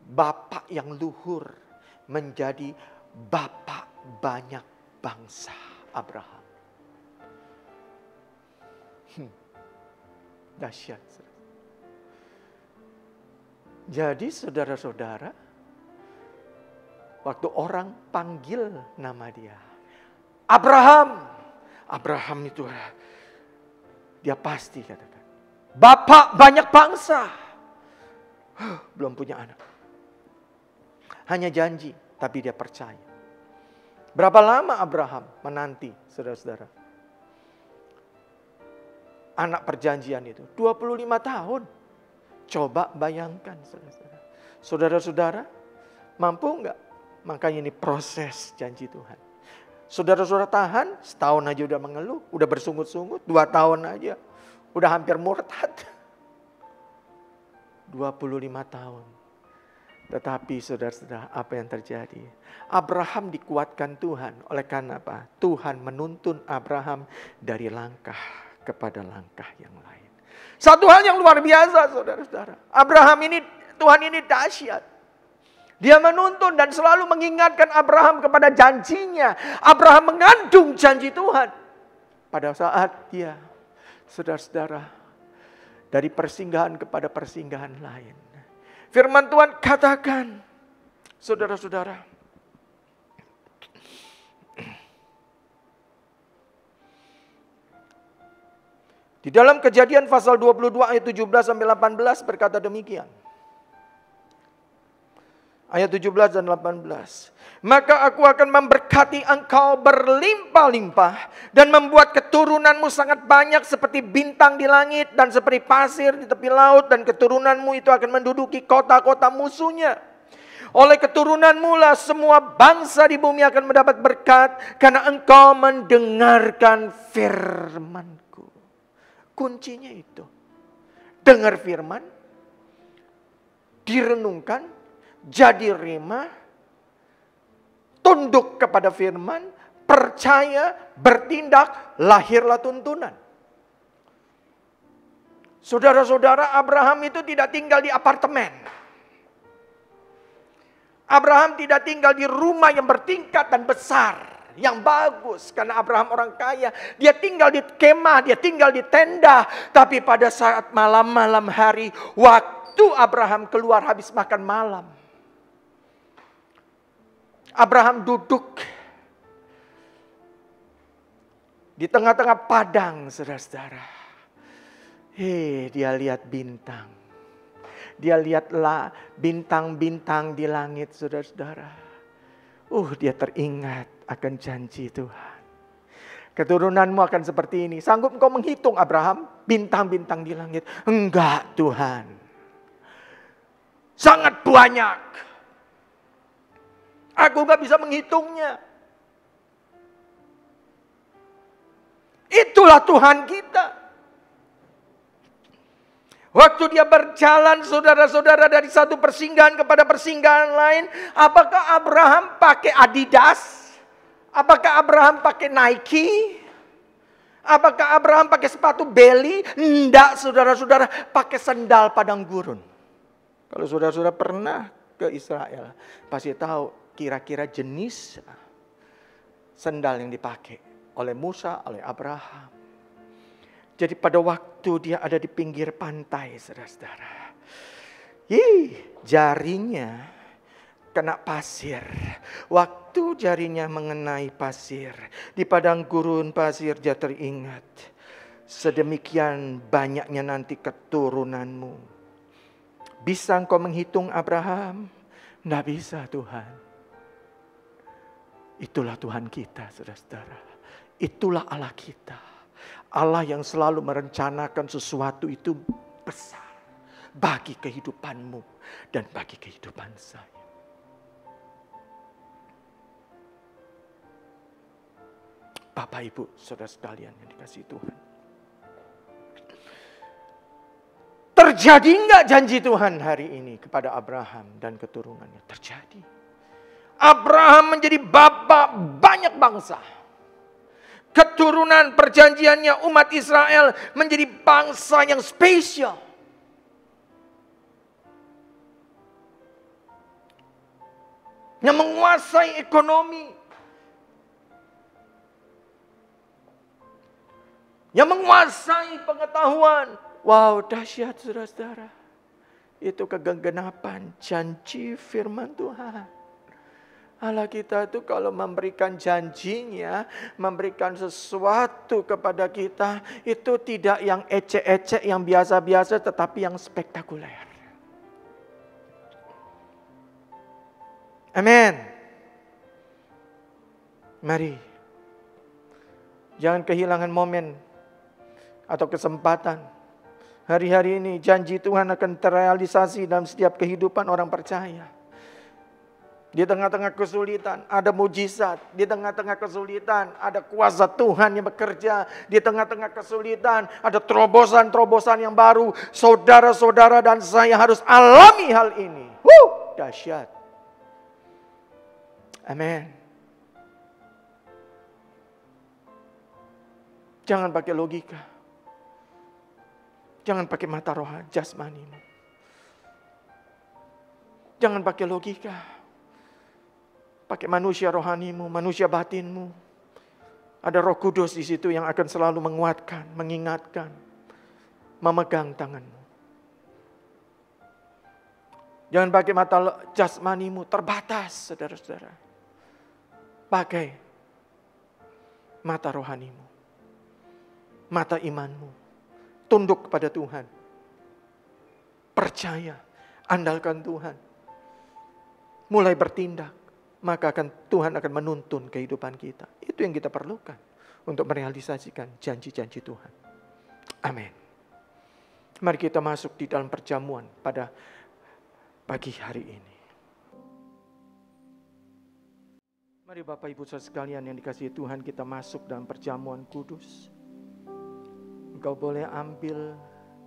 bapak yang luhur, menjadi bapak banyak bangsa Abraham. Dahsyat. Jadi saudara-saudara, waktu orang panggil nama dia Abraham, Abraham itu dia pasti katakan bapak banyak bangsa. Belum punya anak. Hanya janji, tapi dia percaya. Berapa lama Abraham menanti, saudara-saudara? Anak perjanjian itu, 25 tahun. Coba bayangkan, saudara-saudara. Saudara-saudara, mampu enggak? Makanya ini proses janji Tuhan. Saudara-saudara tahan, setahun aja udah mengeluh, udah bersungut-sungut, 2 tahun aja. Udah hampir murtad. 25 tahun. Tetapi saudara-saudara, apa yang terjadi? Abraham dikuatkan Tuhan. Oleh karena apa? Tuhan menuntun Abraham dari langkah kepada langkah yang lain. Satu hal yang luar biasa saudara-saudara. Abraham ini, Tuhan ini dahsyat. Dia menuntun dan selalu mengingatkan Abraham kepada janjinya. Abraham mengandung janji Tuhan. Pada saat dia, saudara-saudara, dari persinggahan kepada persinggahan lain. Firman Tuhan katakan, saudara-saudara, di dalam Kejadian pasal 22 ayat 17 sampai 18 berkata demikian. Ayat 17 dan 18. Maka aku akan memberkati engkau berlimpah-limpah dan membuat keturunanmu sangat banyak seperti bintang di langit dan seperti pasir di tepi laut, dan keturunanmu itu akan menduduki kota-kota musuhnya. Oleh keturunanmu lah semua bangsa di bumi akan mendapat berkat karena engkau mendengarkan firman-Ku. Kuncinya itu. Dengar firman, direnungkan, jadi rema, tunduk kepada firman, percaya, bertindak, lahirlah tuntunan. Saudara-saudara, Abraham itu tidak tinggal di apartemen. Abraham tidak tinggal di rumah yang bertingkat dan besar, yang bagus. Karena Abraham orang kaya, dia tinggal di kemah, dia tinggal di tenda. Tapi pada saat malam-malam hari, waktu Abraham keluar habis makan malam, Abraham duduk di tengah-tengah padang, saudara-saudara. Dia lihat bintang. Dia lihatlah bintang-bintang di langit, saudara-saudara. Dia teringat akan janji Tuhan. Keturunanmu akan seperti ini. Sanggup engkau menghitung, Abraham, bintang-bintang di langit? Enggak, Tuhan. Sangat banyak. Aku gak bisa menghitungnya. Itulah Tuhan kita. Waktu dia berjalan, saudara-saudara, dari satu persinggahan kepada persinggahan lain, apakah Abraham pakai Adidas? Apakah Abraham pakai Nike? Apakah Abraham pakai sepatu Belly? Enggak, saudara-saudara, pakai sandal padang gurun. Kalau saudara-saudara pernah ke Israel, pasti tahu kira-kira jenis sandal yang dipakai oleh Musa, oleh Abraham. Jadi pada waktu dia ada di pinggir pantai, saudara-saudara, jarinya kena pasir. Waktu jarinya mengenai pasir, di padang gurun pasir, dia teringat, sedemikian banyaknya nanti keturunanmu. Bisa engkau menghitung, Abraham? Tidak bisa, Tuhan. Itulah Tuhan kita, saudara-saudara. Itulah Allah kita. Allah yang selalu merencanakan sesuatu itu besar bagi kehidupanmu dan bagi kehidupan saya. Bapak, Ibu, saudara sekalian yang dikasihi Tuhan. Terjadi enggak janji Tuhan hari ini kepada Abraham dan keturunannya? Terjadi. Abraham menjadi bapak banyak bangsa. Keturunan perjanjiannya umat Israel menjadi bangsa yang spesial. Yang menguasai ekonomi. Yang menguasai pengetahuan. Wow, dahsyat, saudara-saudara. Itu kegenggenapan janji firman Tuhan. Allah kita itu kalau memberikan janjinya, memberikan sesuatu kepada kita, itu tidak yang ecek-ecek, yang biasa-biasa, tetapi yang spektakuler. Amin. Mari, jangan kehilangan momen atau kesempatan. Hari-hari ini janji Tuhan akan terrealisasi dalam setiap kehidupan orang percaya. Di tengah-tengah kesulitan ada mujizat. Di tengah-tengah kesulitan ada kuasa Tuhan yang bekerja. Di tengah-tengah kesulitan ada terobosan-terobosan yang baru. Saudara-saudara dan saya harus alami hal ini. dahsyat. Amin. Jangan pakai logika. Jangan pakai mata roh jasmanimu. Jangan pakai logika. Pakai manusia rohanimu, manusia batinmu. Ada Roh Kudus di situ yang akan selalu menguatkan, mengingatkan, memegang tanganmu. Jangan pakai mata jasmanimu, terbatas saudara-saudara. Pakai mata rohanimu, mata imanmu. Tunduk kepada Tuhan. Percaya, andalkan Tuhan. Mulai bertindak, maka Tuhan akan menuntun kehidupan kita. Itu yang kita perlukan untuk merealisasikan janji-janji Tuhan. Amin. Mari kita masuk di dalam perjamuan pada pagi hari ini. Mari Bapak Ibu Saudara sekalian yang dikasihi Tuhan, kita masuk dalam perjamuan kudus. Engkau boleh ambil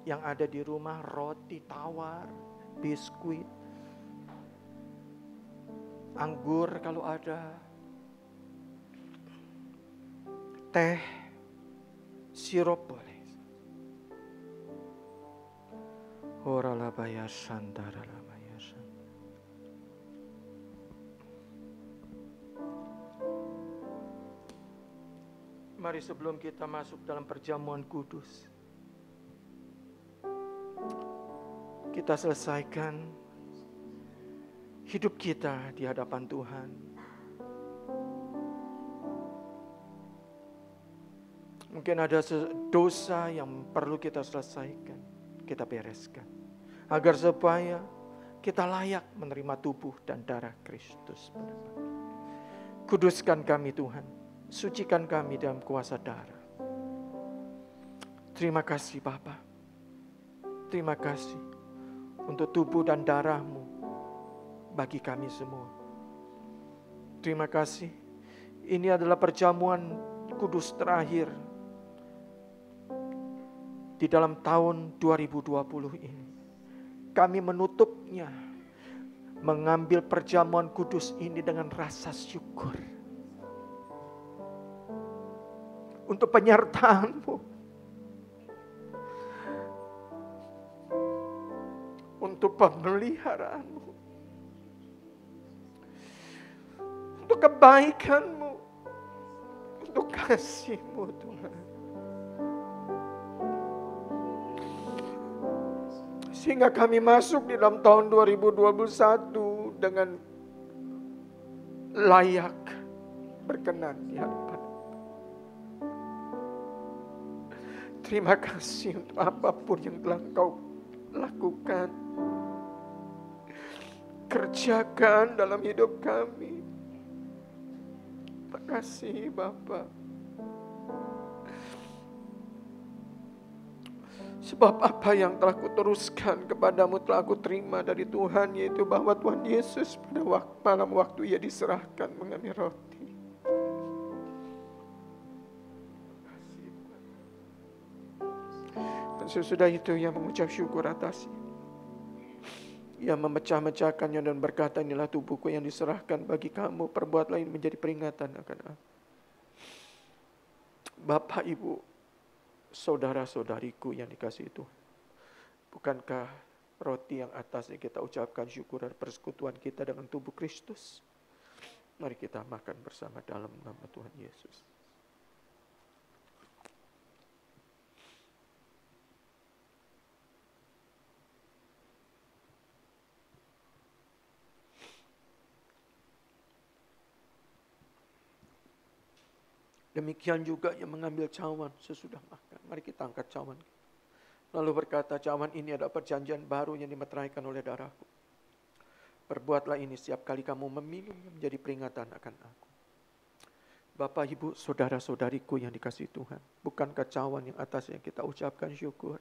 yang ada di rumah, roti tawar, biskuit, anggur kalau ada, teh, sirup boleh. Horalabaya sandaralabaya san. Mari sebelum kita masuk dalam perjamuan kudus, kita selesaikan hidup kita di hadapan Tuhan. Mungkin ada dosa yang perlu kita selesaikan, kita bereskan. Agar supaya kita layak menerima tubuh dan darah Kristus. Kuduskan kami Tuhan. Sucikan kami dalam kuasa darah. Terima kasih Bapa. Terima kasih untuk tubuh dan darah-Mu bagi kami semua. Terima kasih. Ini adalah perjamuan kudus terakhir di dalam tahun 2020 ini. Kami menutupnya, mengambil perjamuan kudus ini dengan rasa syukur. Untuk penyertaan-Mu. Untuk pemeliharaan-Mu. Untuk kebaikan-Mu. Untuk kasih-Mu Tuhan. Sehingga kami masuk di dalam tahun 2021 dengan layak berkenan di hadapan. Terima kasih untuk apapun yang telah Engkau lakukan, kerjakan dalam hidup kami. Terima kasih Bapa. Sebab apa yang telah kuteruskan kepadamu telah aku terima dari Tuhan, yaitu bahwa Tuhan Yesus pada malam waktu Ia diserahkan mengambil roti. Sesudah itu ia mengucap syukur atasnya. Ia memecah-mecahkannya dan berkata, inilah tubuhku yang diserahkan bagi kamu. Perbuatlah ini menjadi peringatan akan aku. Bapak, Ibu, saudara-saudariku yang dikasihi Tuhan. Bukankah roti yang atasnya kita ucapkan syukur dan persekutuan kita dengan tubuh Kristus? Mari kita makan bersama dalam nama Tuhan Yesus. Demikian juga yang mengambil cawan sesudah makan. Mari kita angkat cawan. Lalu berkata, cawan ini adalah perjanjian baru yang dimeteraikan oleh darahku. Perbuatlah ini setiap kali kamu meminum menjadi peringatan akan aku. Bapak, Ibu, saudara-saudariku yang dikasihi Tuhan. Bukankah cawan yang atas yang kita ucapkan syukur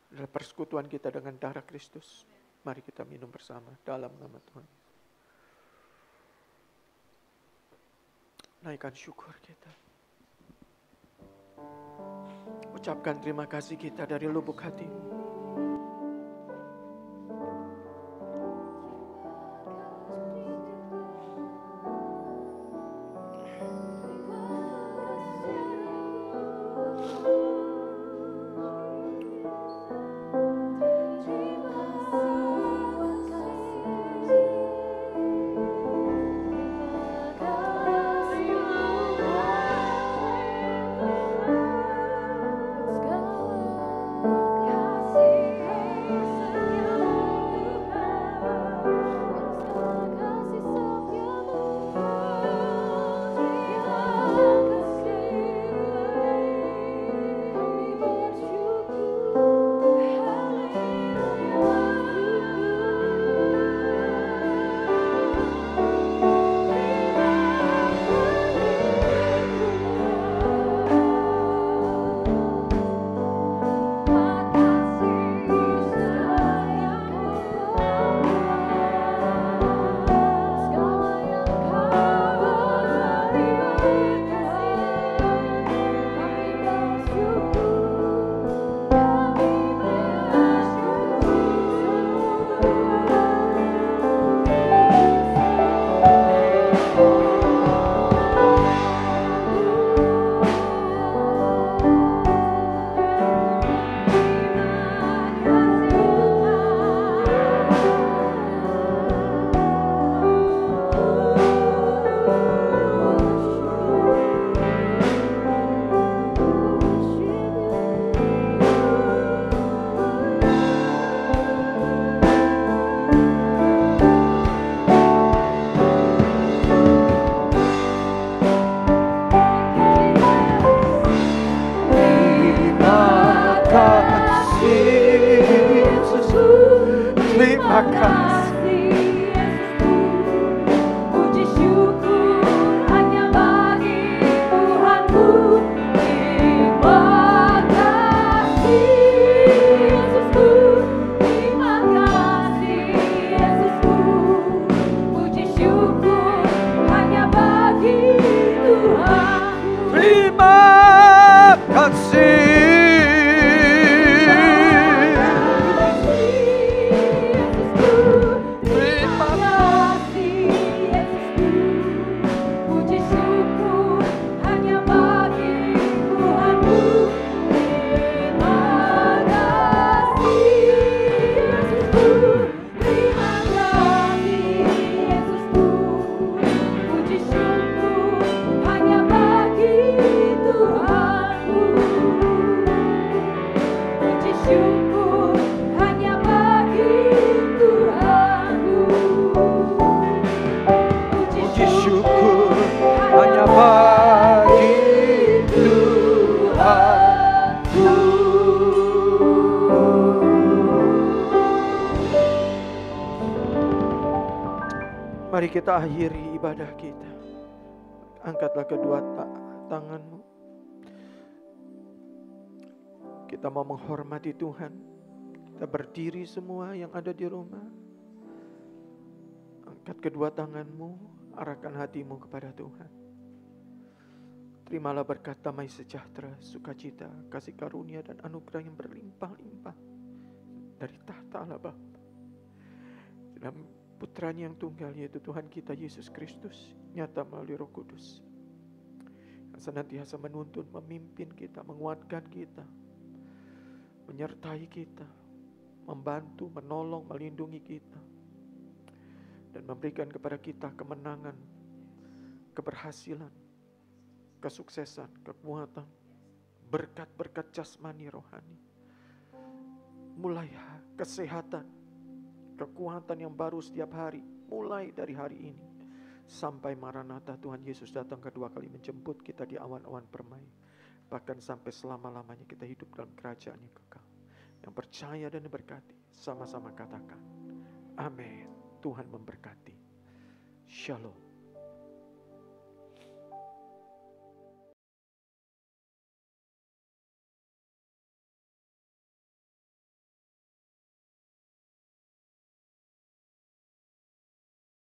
adalah persekutuan kita dengan darah Kristus. Mari kita minum bersama dalam nama Tuhan. Naikkan syukur kita. Ucapkan terima kasih kita dari lubuk hati. Yesusku, terima kasih. Puji syukur hanya bagi Tuhanku. Terima kasih Yesusku, terima kasih Yesusku. Puji syukur hanya bagi Tuhanku. Terima kasih. Mari kita akhiri ibadah kita. Angkatlah kedua tanganmu. Kita mau menghormati Tuhan. Kita berdiri semua yang ada di rumah. Angkat kedua tanganmu, arahkan hatimu kepada Tuhan. Terimalah berkat damai sejahtera, sukacita, kasih karunia dan anugerah yang berlimpah-limpah dari tahta Allah Bapa. Dalam Putranya yang tunggal, yaitu Tuhan kita Yesus Kristus, nyata melalui Roh Kudus, yang senantiasa menuntun, memimpin kita, menguatkan kita, menyertai kita, membantu, menolong, melindungi kita, dan memberikan kepada kita kemenangan, keberhasilan, kesuksesan, kekuatan, berkat-berkat jasmani rohani, mulai kesehatan, kekuatan yang baru setiap hari, mulai dari hari ini sampai Maranatha Tuhan Yesus datang kedua kali menjemput kita di awan-awan permai, bahkan sampai selama-lamanya kita hidup dalam kerajaan yang kekal. Yang percaya dan diberkati, sama-sama katakan amin. Tuhan memberkati. Shalom.